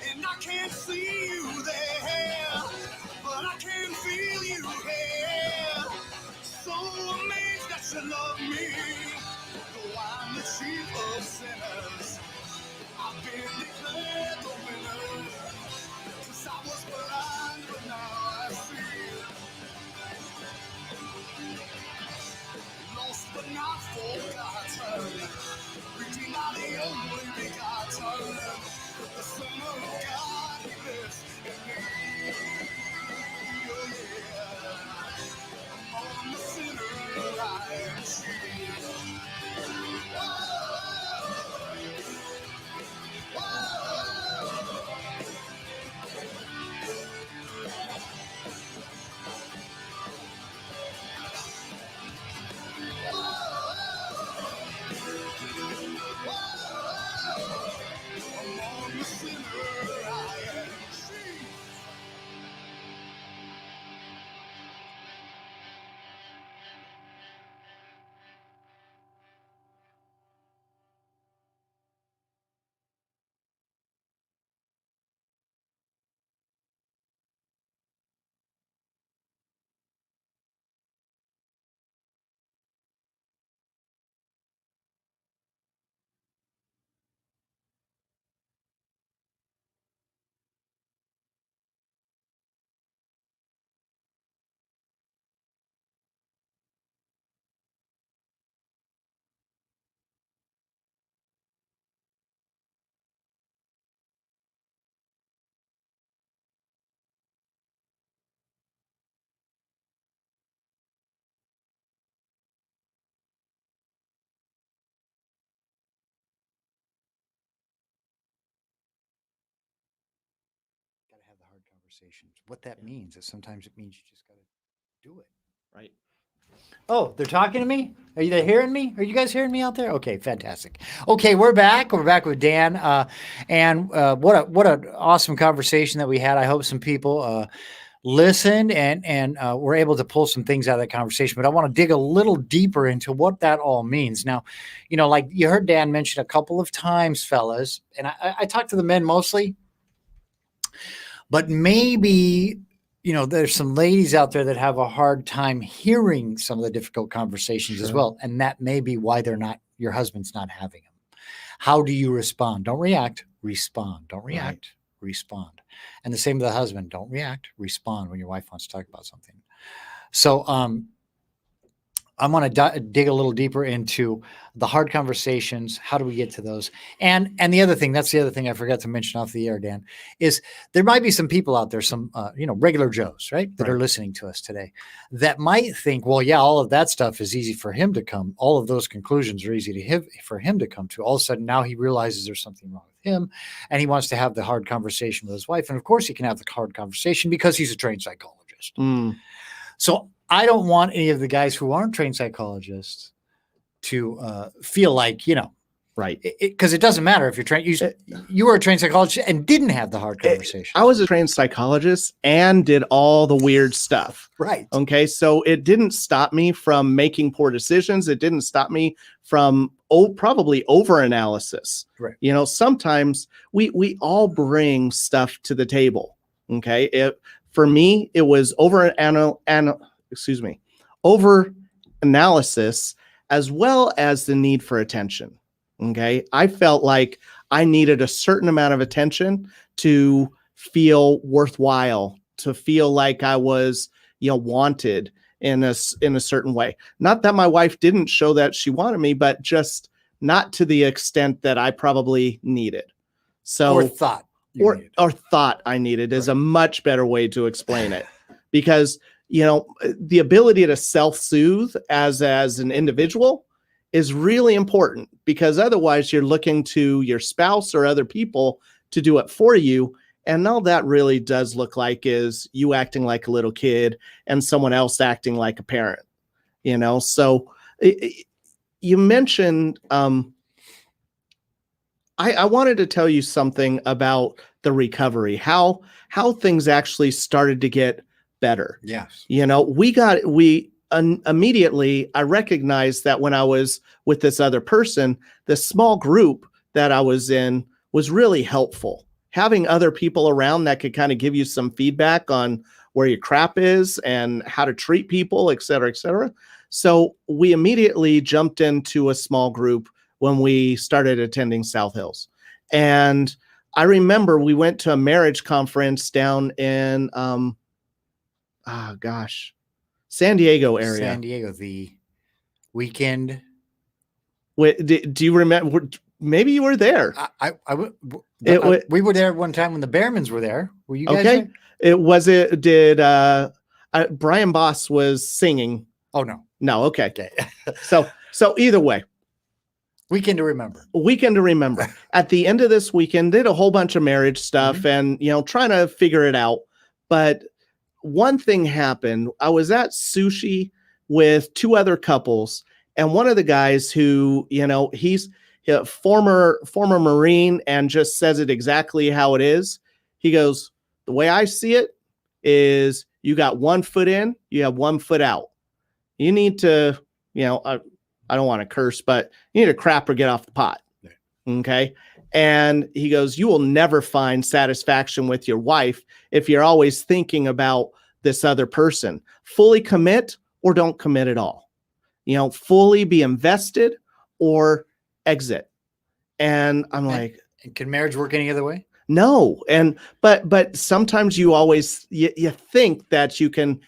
And I can't see you there, but I can feel you here. So amazed that you love me, though I'm the chief of sinners. I've been declared the winner, 'cause I was blind, but now I see. Lost but not forgotten, redeemed by the only begotten, the Son of God. He lives in me. Oh yeah. Among the sinner, I am chief. Among the sinner, I am chief. conversations. What that means is sometimes it means you just got to do it. Right. Oh, they're talking to me? Are you hearing me? Are you guys hearing me out there? Okay, fantastic. Okay, we're back. We're back with Dan. And what an awesome conversation that we had. I hope some people listened and were able to pull some things out of that conversation. But I want to dig a little deeper into what that all means. Now, like you heard Dan mention a couple of times, fellas, and I talk to the men mostly, but maybe there's some ladies out there that have a hard time hearing some of the difficult conversations as well. And that may be why your husband's not having them. How do you respond? Don't react, respond. Don't react, respond. And the same with the husband. Don't react, respond when your wife wants to talk about something. So, I'm going to dig a little deeper into the hard conversations. How do we get to those? And the other thing, that's the other thing I forgot to mention off the air, Dan, is there might be some people out there, some, regular Joes, right, that are listening to us today that might think, well, yeah, all of that stuff is easy for him to come. All of those conclusions are easy for him to come to. All of a sudden, now he realizes there's something wrong with him and he wants to have the hard conversation with his wife. And of course he can have the hard conversation because he's a trained psychologist. So I don't want any of the guys who aren't trained psychologists to feel like, right. Because it doesn't matter if you're trained. You were a trained psychologist and didn't have the hard conversation. I was a trained psychologist and did all the weird stuff. Right. Okay. So it didn't stop me from making poor decisions. It didn't stop me from probably over analysis. Right. Sometimes we all bring stuff to the table. Okay. For me, it was over analysis as well as the need for attention. Okay. I felt like I needed a certain amount of attention to feel worthwhile, to feel like I was, wanted in a certain way. Not that my wife didn't show that she wanted me, but just not to the extent that I probably needed. So or thought I needed is a much better way to explain it, because the ability to self-soothe as an individual is really important, because otherwise you're looking to your spouse or other people to do it for you. And all that really does look like is you acting like a little kid and someone else acting like a parent, So you mentioned, I wanted to tell you something about the recovery, how things actually started to get better. Yes. Immediately, I recognized that when I was with this other person, the small group that I was in was really helpful. Having other people around that could kind of give you some feedback on where your crap is and how to treat people, et cetera, et cetera. So we immediately jumped into a small group when we started attending South Hills. And I remember we went to a marriage conference down in, San Diego area. San Diego, the weekend. Do you remember? Maybe you were there. We were there one time when the Behrmans were there. Were you guys there? Brian Boss was singing? Oh, no. No. Okay. So either way. Weekend to remember. At the end of this weekend, did a whole bunch of marriage stuff and, trying to figure it out. But one thing happened. I was at sushi with two other couples, and one of the guys who, he's a former Marine and just says it exactly how it is. He goes, the way I see it is you got 1 foot in, you have 1 foot out. You need to, I don't want to curse, but you need to crap or get off the pot. Okay. And he goes, you will never find satisfaction with your wife if you're always thinking about this other person. Fully commit or don't commit at all. Fully be invested or exit. And I'm like, can marriage work any other way? No. And, but sometimes you always, you think that you can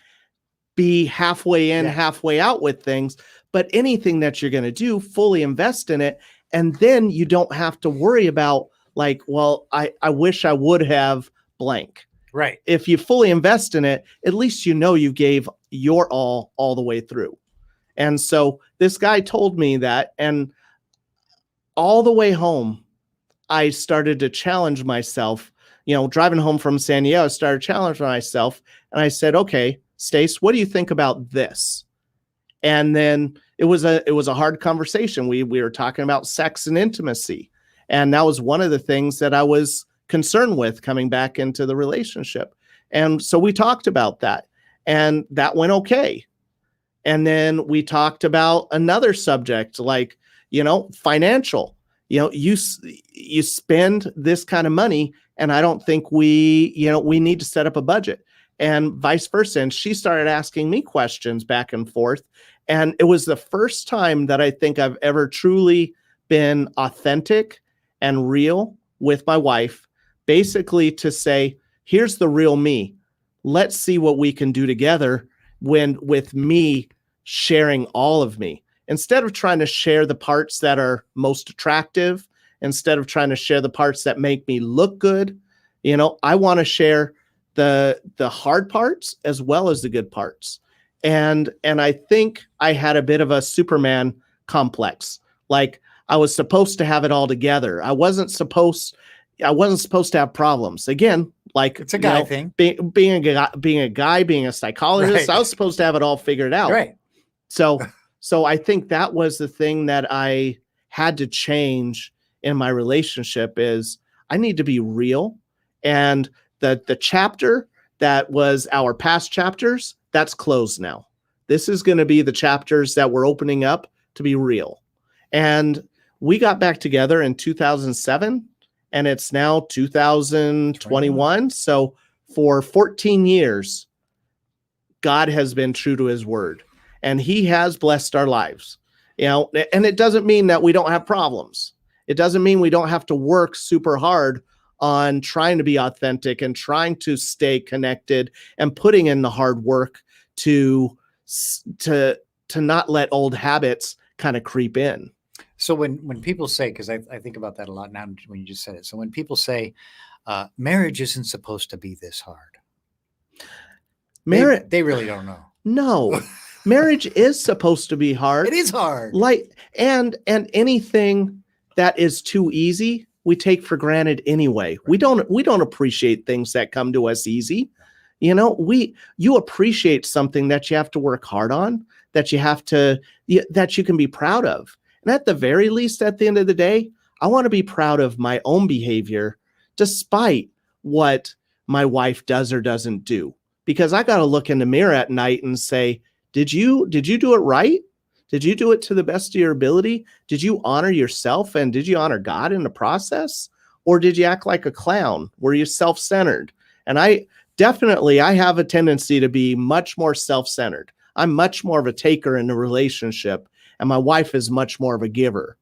be halfway in, halfway out with things, but anything that you're going to do, fully invest in it. And then you don't have to worry about like, well, I wish I would have blank. Right. If you fully invest in it, at least you gave your all the way through. And so this guy told me that, and all the way home, I started to challenge myself, driving home from San Diego, I started challenging myself, and I said, okay, Stace, what do you think about this? And then it was a hard conversation. We were talking about sex and intimacy. And that was one of the things that I was concerned with coming back into the relationship. And so we talked about that, and that went okay. And then we talked about another subject, like, financial. You spend this kind of money, and I don't think we need to set up a budget, and vice versa. And she started asking me questions back and forth. And it was the first time that I think I've ever truly been authentic and real with my wife, basically to say, here's the real me. Let's see what we can do together with me sharing all of me. Instead of trying to share the parts that are most attractive, instead of trying to share the parts that make me look good, I want to share the hard parts as well as the good parts. And I think I had a bit of a Superman complex. Like, I was supposed to have it all together. I wasn't supposed to have problems. Again, like, it's a guy thing. Being a guy, being a psychologist, Right. I was supposed to have it all figured out. Right. So I think that was the thing that I had to change in my relationship is I need to be real. And the chapter that was our past chapters, that's closed now. This is going to be the chapters that we're opening up to be real. And we got back together in 2007, and it's now 2021. So for 14 years, God has been true to his word, and he has blessed our lives. And it doesn't mean that we don't have problems. It doesn't mean we don't have to work super hard on trying to be authentic and trying to stay connected and putting in the hard work to not let old habits kind of creep in. So when people say, because I think about that a lot now when you just said it. So when people say marriage isn't supposed to be this hard, they really don't know. No, marriage is supposed to be hard. It is hard. Like, and anything that is too easy, we take for granted anyway. Right. We don't appreciate things that come to us easy. You appreciate something that you have to work hard on, that you can be proud of. And at the very least, at the end of the day, I want to be proud of my own behavior, despite what my wife does or doesn't do. Because I got to look in the mirror at night and say, did you do it right? Did you do it to the best of your ability? Did you honor yourself, and did you honor God in the process? Or did you act like a clown? Were you self-centered? And I have a tendency to be much more self-centered. I'm much more of a taker in a relationship, and my wife is much more of a giver.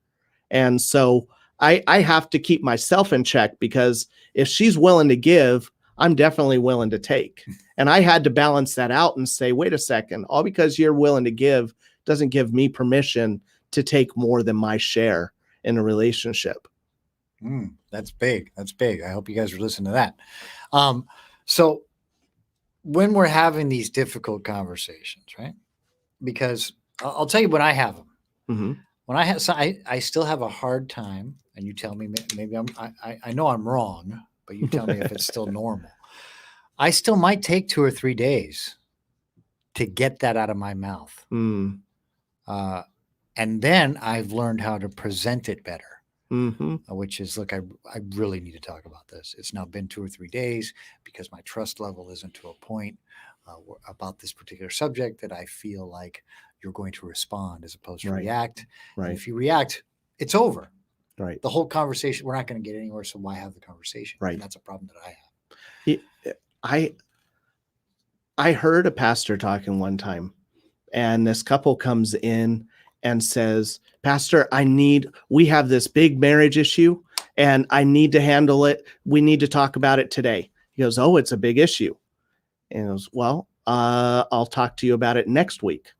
And so I have to keep myself in check, because if she's willing to give, I'm definitely willing to take. And I had to balance that out and say, wait a second, all because you're willing to give doesn't give me permission to take more than my share in a relationship. That's big. That's big. I hope you guys are listening to that. So when we're having these difficult conversations, right? Because I'll tell you when I have them. Mm-hmm. When I still have a hard time, and you tell me maybe I know I'm wrong, but you tell me if it's still normal. I still might take 2 or 3 days to get that out of my mouth. And then I've learned how to present it better, which is, look, I really need to talk about this. It's now been 2 or 3 days because my trust level isn't to a point about this particular subject that I feel like you're going to respond as opposed to react. Right. And if you react, it's over. Right. The whole conversation, we're not going to get anywhere. So why have the conversation? Right. And that's a problem that I have. I heard a pastor talking one time, and this couple comes in and says, Pastor, we have this big marriage issue, and I need to handle it. We need to talk about it today. He goes, oh, it's a big issue. And he goes, well, I'll talk to you about it next week.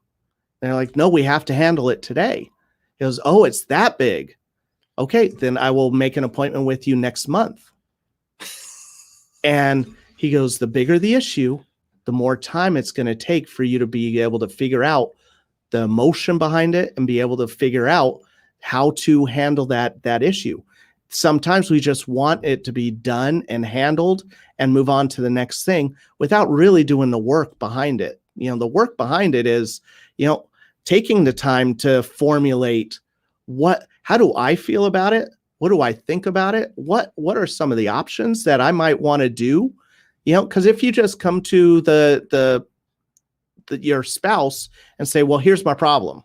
And they're like, no, we have to handle it today. He goes, oh, it's that big. Okay, then I will make an appointment with you next month. And he goes, the bigger the issue, the more time it's going to take for you to be able to figure out the emotion behind it and be able to figure out how to handle that issue. sometimes we just want it to be done and handled and move on to the next thing without really doing the work behind it. The work behind it is, taking the time to formulate how do I feel about it? What do I think about it? What are some of the options that I might want to do? Because if you just come to your spouse and say, well, here's my problem,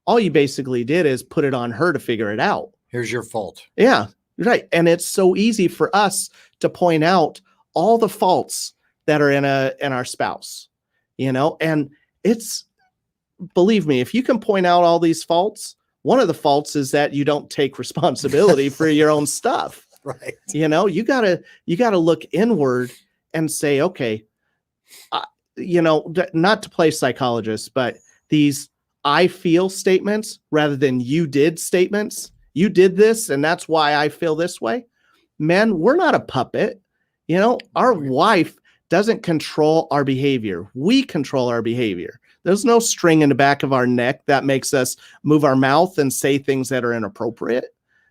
all you basically did is put it on her to figure it out. Here's your fault. Yeah, right. And it's so easy for us to point out all the faults that are in our spouse, and it's, believe me, if you can point out all these faults, one of the faults is that you don't take responsibility for your own stuff. Right. You gotta look inward and say, okay, not to play psychologist, but these I feel statements rather than you did statements. You did this, and that's why I feel this way. Men, we're not a puppet. Our wife doesn't control our behavior. We control our behavior. There's no string in the back of our neck that makes us move our mouth and say things that are inappropriate.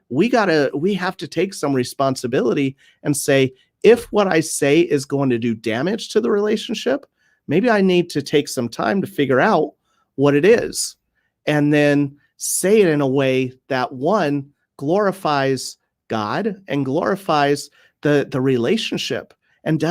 We have to take some responsibility and say, if what I say is going to do damage to the relationship, maybe I need to take some time to figure out what it is. And then say it in a way that, one, glorifies God and glorifies the relationship, and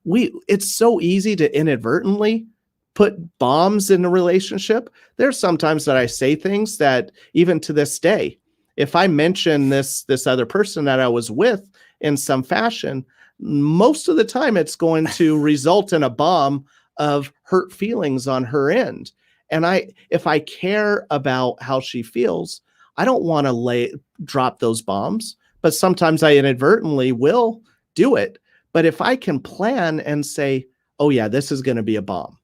it's so easy to inadvertently put bombs in a relationship. There's sometimes that I say things that even to this day, if I mention this other person that I was with in some fashion, most of the time it's going to result in a bomb of hurt feelings on her end. And if I care about how she feels, I don't want to drop those bombs, but sometimes I inadvertently will do it. But if I can plan and say, oh yeah, this is going to be a bomb,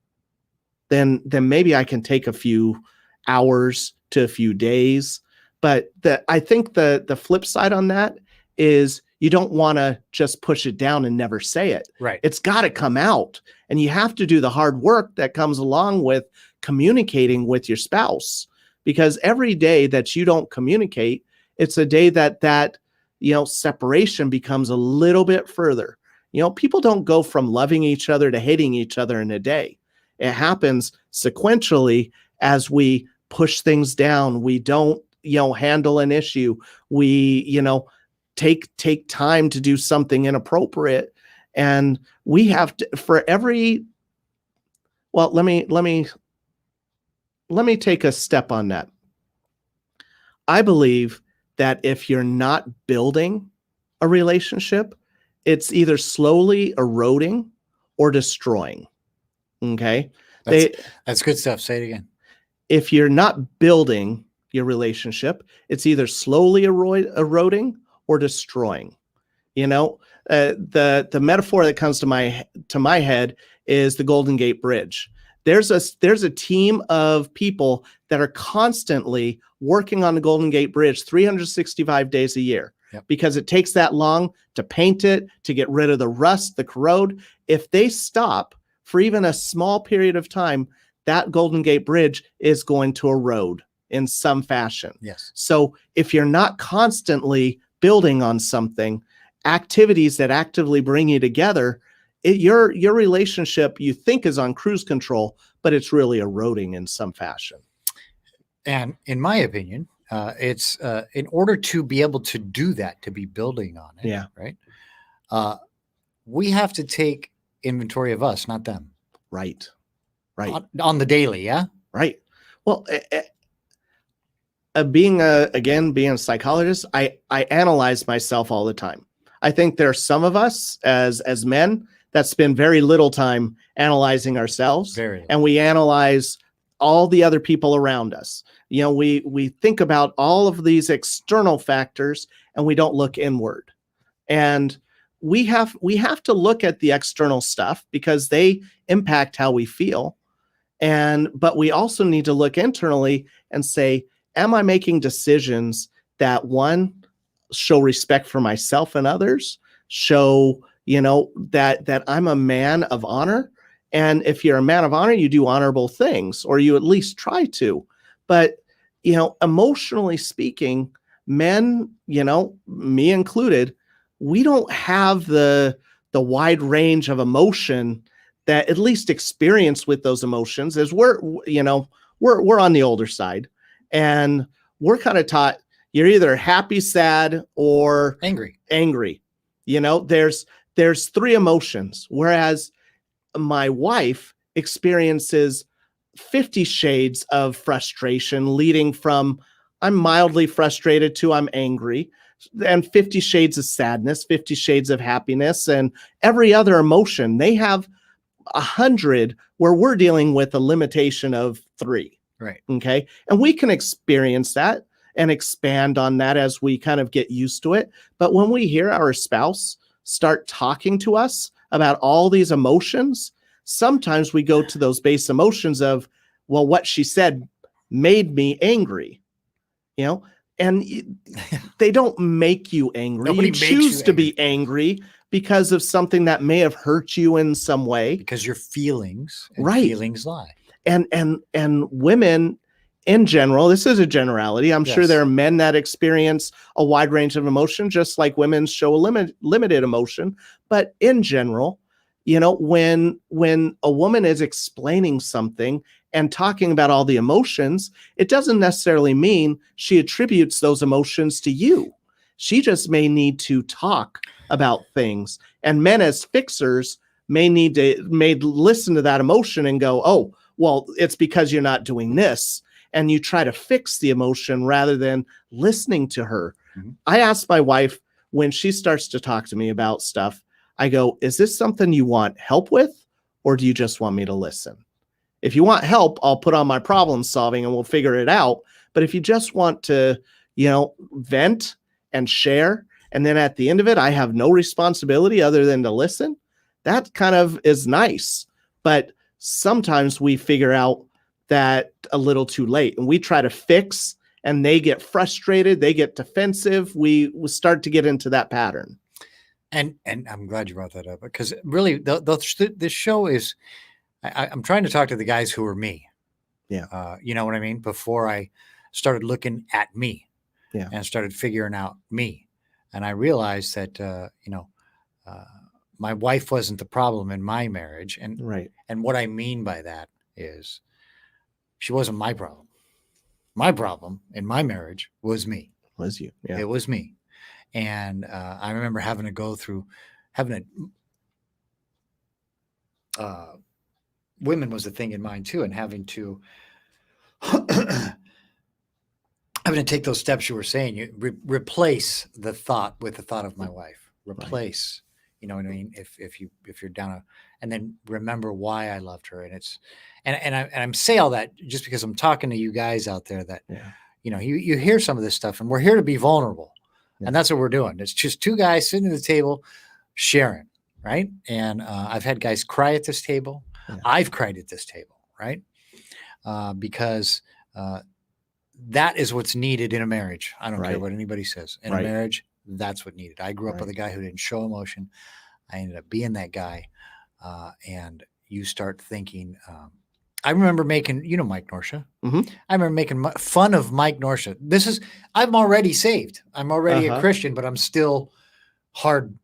then maybe I can take a few hours to a few days. But I think the flip side on that is you don't want to just push it down and never say it. Right. It's got to come out, and you have to do the hard work that comes along with communicating with your spouse, because every day that you don't communicate, it's a day that separation becomes a little bit further. People don't go from loving each other to hating each other in a day. It happens sequentially as we push things down. We don't, handle an issue. We, take time to do something inappropriate. And we have to, let me take a step on that. I believe that if you're not building a relationship, it's either slowly eroding or destroying. Okay. That's good stuff. Say it again. If you're not building your relationship, it's either slowly eroding or destroying. The metaphor that comes to my head is the Golden Gate Bridge. There's a team of people that are constantly working on the Golden Gate Bridge 365 days a year. Yep. Because it takes that long to paint it, to get rid of the rust, the corrode. If they stop for even a small period of time, that Golden Gate Bridge is going to erode in some fashion. Yes. So if you're not constantly building on something, activities that actively bring you together, your relationship you think is on cruise control, but it's really eroding in some fashion. And in my opinion, it's in order to be able to do that, to be building on it. Yeah. Right. We have to take inventory of us, not them. Right. Right. On the daily. Yeah. Right. Well, being a psychologist, I analyze myself all the time. I think there are some of us as men that spend very little time analyzing ourselves, and we analyze all the other people around us. We think about all of these external factors, and we don't look inward. And we have to look at the external stuff because they impact how we feel. But we also need to look internally and say, am I making decisions that, one, show respect for myself and others, show, that I'm a man of honor? And if you're a man of honor, you do honorable things, or you at least try to. But, emotionally speaking, men, me included, we don't have the wide range of emotion that at least experience with those emotions as we're on the older side, and we're kind of taught you're either happy, sad, or Angry. There's three emotions, whereas my wife experiences 50 shades of frustration, leading from I'm mildly frustrated to I'm angry, and 50 shades of sadness, 50 shades of happiness, and every other emotion. They have 100 where we're dealing with a limitation of 3. Right. Okay. And we can experience that and expand on that as we kind of get used to it. But when we hear our spouse start talking to us about all these emotions, sometimes we go to those base emotions of, well, what she said made me angry, and they don't make you angry. Nobody You makes choose you to be angry because of something that may have hurt you in some way. Because your feelings and Right. feelings lie. And women in general, this is a generality. I'm sure Yes. there are men that experience a wide range of emotion, just like women show a limited emotion. But in general, when a woman is explaining something and talking about all the emotions, it doesn't necessarily mean she attributes those emotions to you. She just may need to talk about things. And men as fixers may listen to that emotion and go, oh, well, it's because you're not doing this. And you try to fix the emotion rather than listening to her. Mm-hmm. I ask my wife when she starts to talk to me about stuff, I go, is this something you want help with, or do you just want me to listen? If you want help, I'll put on my problem solving and we'll figure it out. But if you just want to, vent and share, and then at the end of it, I have no responsibility other than to listen, that kind of is nice. But sometimes we figure out that a little too late, and we try to fix, and they get frustrated, they get defensive. We start to get into that pattern. And I'm glad you brought that up, because really this show is, I'm trying to talk to the guys who are me. Yeah. You know what I mean? Before I started looking at me, yeah, and started figuring out me. And I realized that, my wife wasn't the problem in my marriage. And, right. And what I mean by that is she wasn't my problem. My problem in my marriage was me. Was you? Yeah. It was me. And I remember having to go through, women was a thing in mine too, and having to take those steps you were saying. You replace the thought with the thought of my wife. Replace, right. You know what I mean? If you're down and then remember why I loved her, and it's and I'm say all that just because I'm talking to you guys out there that you hear some of this stuff, and we're here to be vulnerable. Yeah. And that's what we're doing. It's just two guys sitting at the table sharing, right? And I've had guys cry at this table. Yeah. I've cried at this table, right? Because that is what's needed in a marriage. I don't care what anybody says. In a marriage, that's what needed. I grew up with a guy who didn't show emotion. I ended up being that guy. And you start thinking, I remember making, Mike Norsha. Mm-hmm. I remember making fun of Mike Norsha. I'm already saved. I'm already a Christian, but I'm still hard,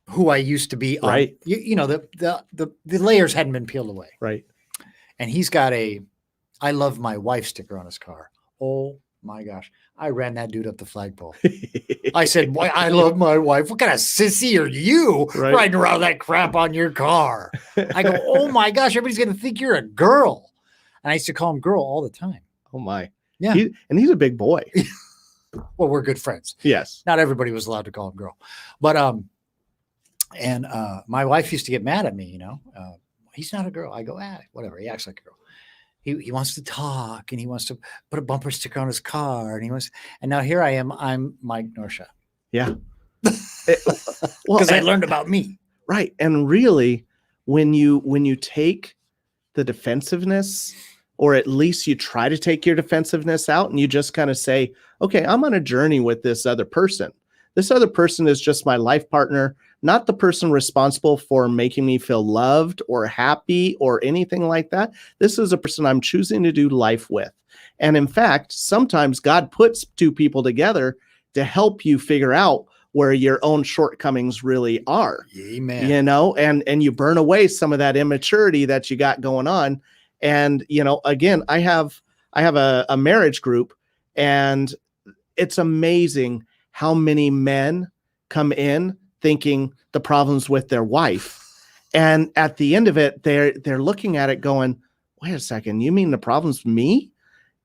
who I used to be. Right. The layers hadn't been peeled away. Right. And he's got a I love my wife sticker on his car. Oh my gosh. I ran that dude up the flagpole. I said, "Boy, I love my wife. What kind of sissy are you riding around that crap on your car?" I go, "Oh my gosh, everybody's going to think you're a girl." And I used to call him girl all the time. Oh my. Yeah. He's a big boy. Well, we're good friends. Yes. Not everybody was allowed to call him girl. But, my wife used to get mad at me, he's not a girl. I go, whatever. He acts like a girl. He wants to talk, and he wants to put a bumper sticker on his car, and now here I am. I'm Mike Norsha. Yeah. Because I learned about me. Right. And really, when you take the defensiveness, or at least you try to take your defensiveness out, and you just kind of say, okay, I'm on a journey with this other person. This other person is just my life partner, not the person responsible for making me feel loved or happy or anything like that. This is a person I'm choosing to do life with. And in fact, sometimes God puts two people together to help you figure out where your own shortcomings really are. Amen. You know, and you burn away some of that immaturity that you got going on. And, you know, again, I have a marriage group, and it's amazing how many men come in thinking the problem's with their wife. And at the end of it, they're looking at it going, wait a second, you mean the problem's me?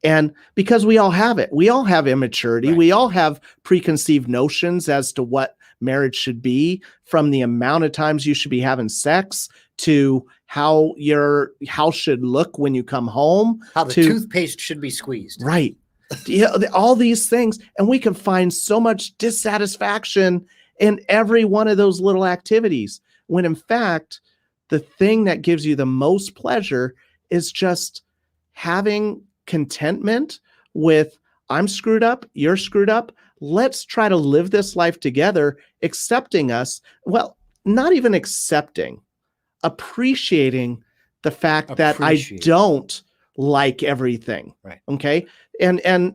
And because we all have it, we all have immaturity. Right. We all have preconceived notions as to what marriage should be, from the amount of times you should be having sex to how your house should look when you come home. How the toothpaste should be squeezed. Right. Yeah, all these things. And we can find so much dissatisfaction in every one of those little activities, when in fact, the thing that gives you the most pleasure is just having contentment with, I'm screwed up, you're screwed up. Let's try to live this life together, accepting us. Well, not even accepting, appreciating the fact that I don't like everything. Right. Okay. And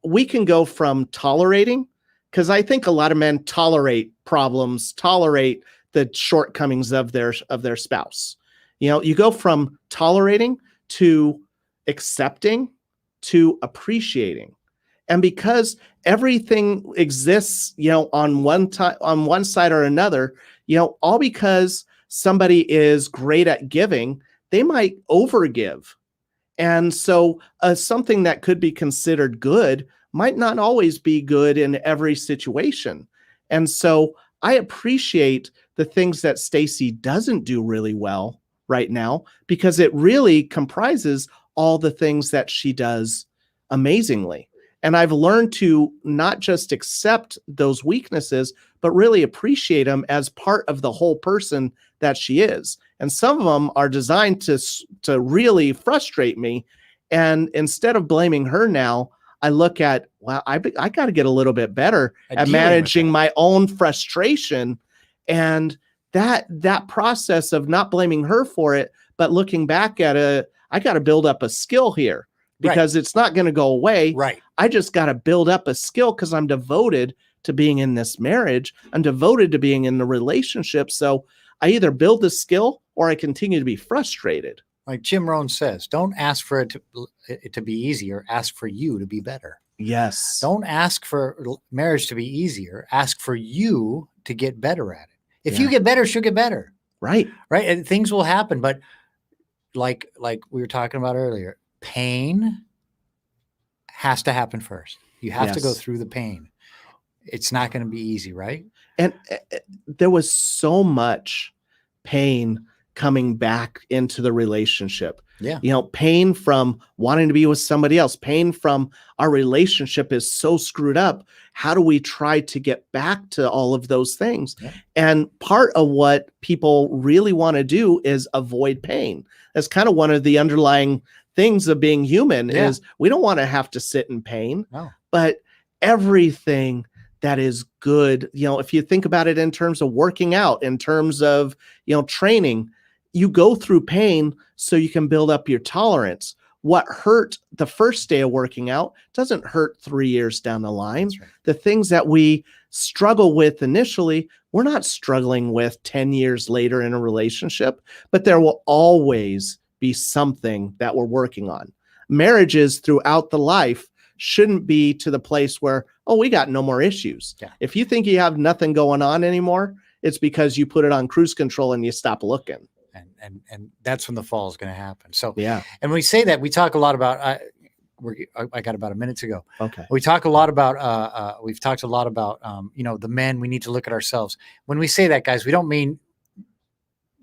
we can go from tolerating, because I think a lot of men tolerate problems, tolerate the shortcomings of their spouse. You know, you go from tolerating to accepting to appreciating. And because everything exists, you know, on one side or another, you know, all because somebody is great at giving, they might overgive. And so something that could be considered good might not always be good in every situation. And so I appreciate the things that Stacy doesn't do really well right now, because it really comprises all the things that she does amazingly. And I've learned to not just accept those weaknesses, but really appreciate them as part of the whole person that she is. And some of them are designed to really frustrate me. And instead of blaming her now, I look at, wow, I got to get a little bit better at managing my own frustration. And that process of not blaming her for it, but looking back at it, I got to build up a skill here, because it's not going to go away. Right. I just got to build up a skill, because I'm devoted to being in this marriage. I'm devoted to being in the relationship. So I either build the skill or I continue to be frustrated. Like Jim Rohn says, don't ask for it to be easier. Ask for you to be better. Yes. Don't ask for marriage to be easier. Ask for you to get better at it. If you get better, she'll get better. Right. Right. And things will happen. But like we were talking about earlier, pain has to happen first. You have to go through the pain. It's not going to be easy, right? And there was so much pain coming back into the relationship. Yeah. You know, pain from wanting to be with somebody else, pain from our relationship is so screwed up. How do we try to get back to all of those things? Yeah. And part of what people really want to do is avoid pain. That's kind of one of the underlying things of being human is we don't want to have to sit in pain. No. But everything that is good, you know, if you think about it in terms of working out, in terms of, you know, training, you go through pain so you can build up your tolerance. What hurt the first day of working out doesn't hurt 3 years down the line. That's right. The things that we struggle with initially, we're not struggling with 10 years later in a relationship, but there will always be something that we're working on. Marriages throughout the life shouldn't be to the place where, oh, we got no more issues. Yeah. If you think you have nothing going on anymore, it's because you put it on cruise control and you stop looking. And that's when the fall is going to happen. So, yeah. And we say that, we talk a lot about, I got about a minute to go. Okay. We talk a lot about, we've talked a lot about, you know, the men, we need to look at ourselves. When we say that, guys, we don't mean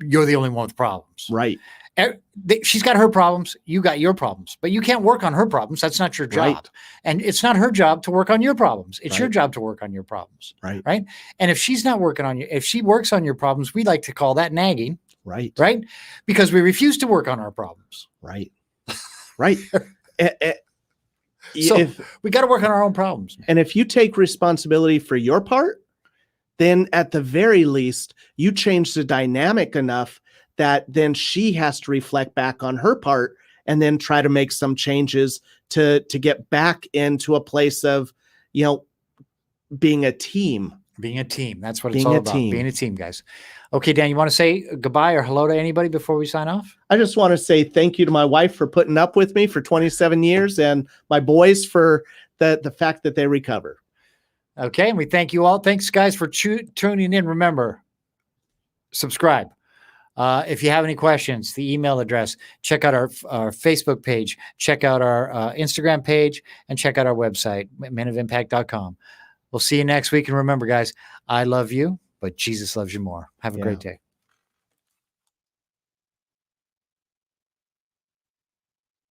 you're the only one with problems. Right. She's got her problems. You got your problems, but you can't work on her problems. That's not your job. Right. And it's not her job to work on your problems. It's your job to work on your problems. Right. Right. And if she's not working on you, if she works on your problems, we like to call that nagging. Right. Right. Because we refuse to work on our problems. Right. Right. So we got to work on our own problems. Man. And if you take responsibility for your part, then at the very least, you change the dynamic enough that then she has to reflect back on her part and then try to make some changes to get back into a place of, being a team. Being a team. That's what it's Being all a about. team. Being a team, guys. Okay, Dan, you want to say goodbye or hello to anybody before we sign off? I just want to say thank you to my wife for putting up with me for 27 years and my boys for the fact that they recover. Okay, and we thank you all. Thanks, guys, for tuning in. Remember, subscribe. If you have any questions, the email address, check out our Facebook page, check out our Instagram page, and check out our website, menofimpact.com. We'll see you next week. And remember, guys, I love you, but Jesus loves you more. Have a great day.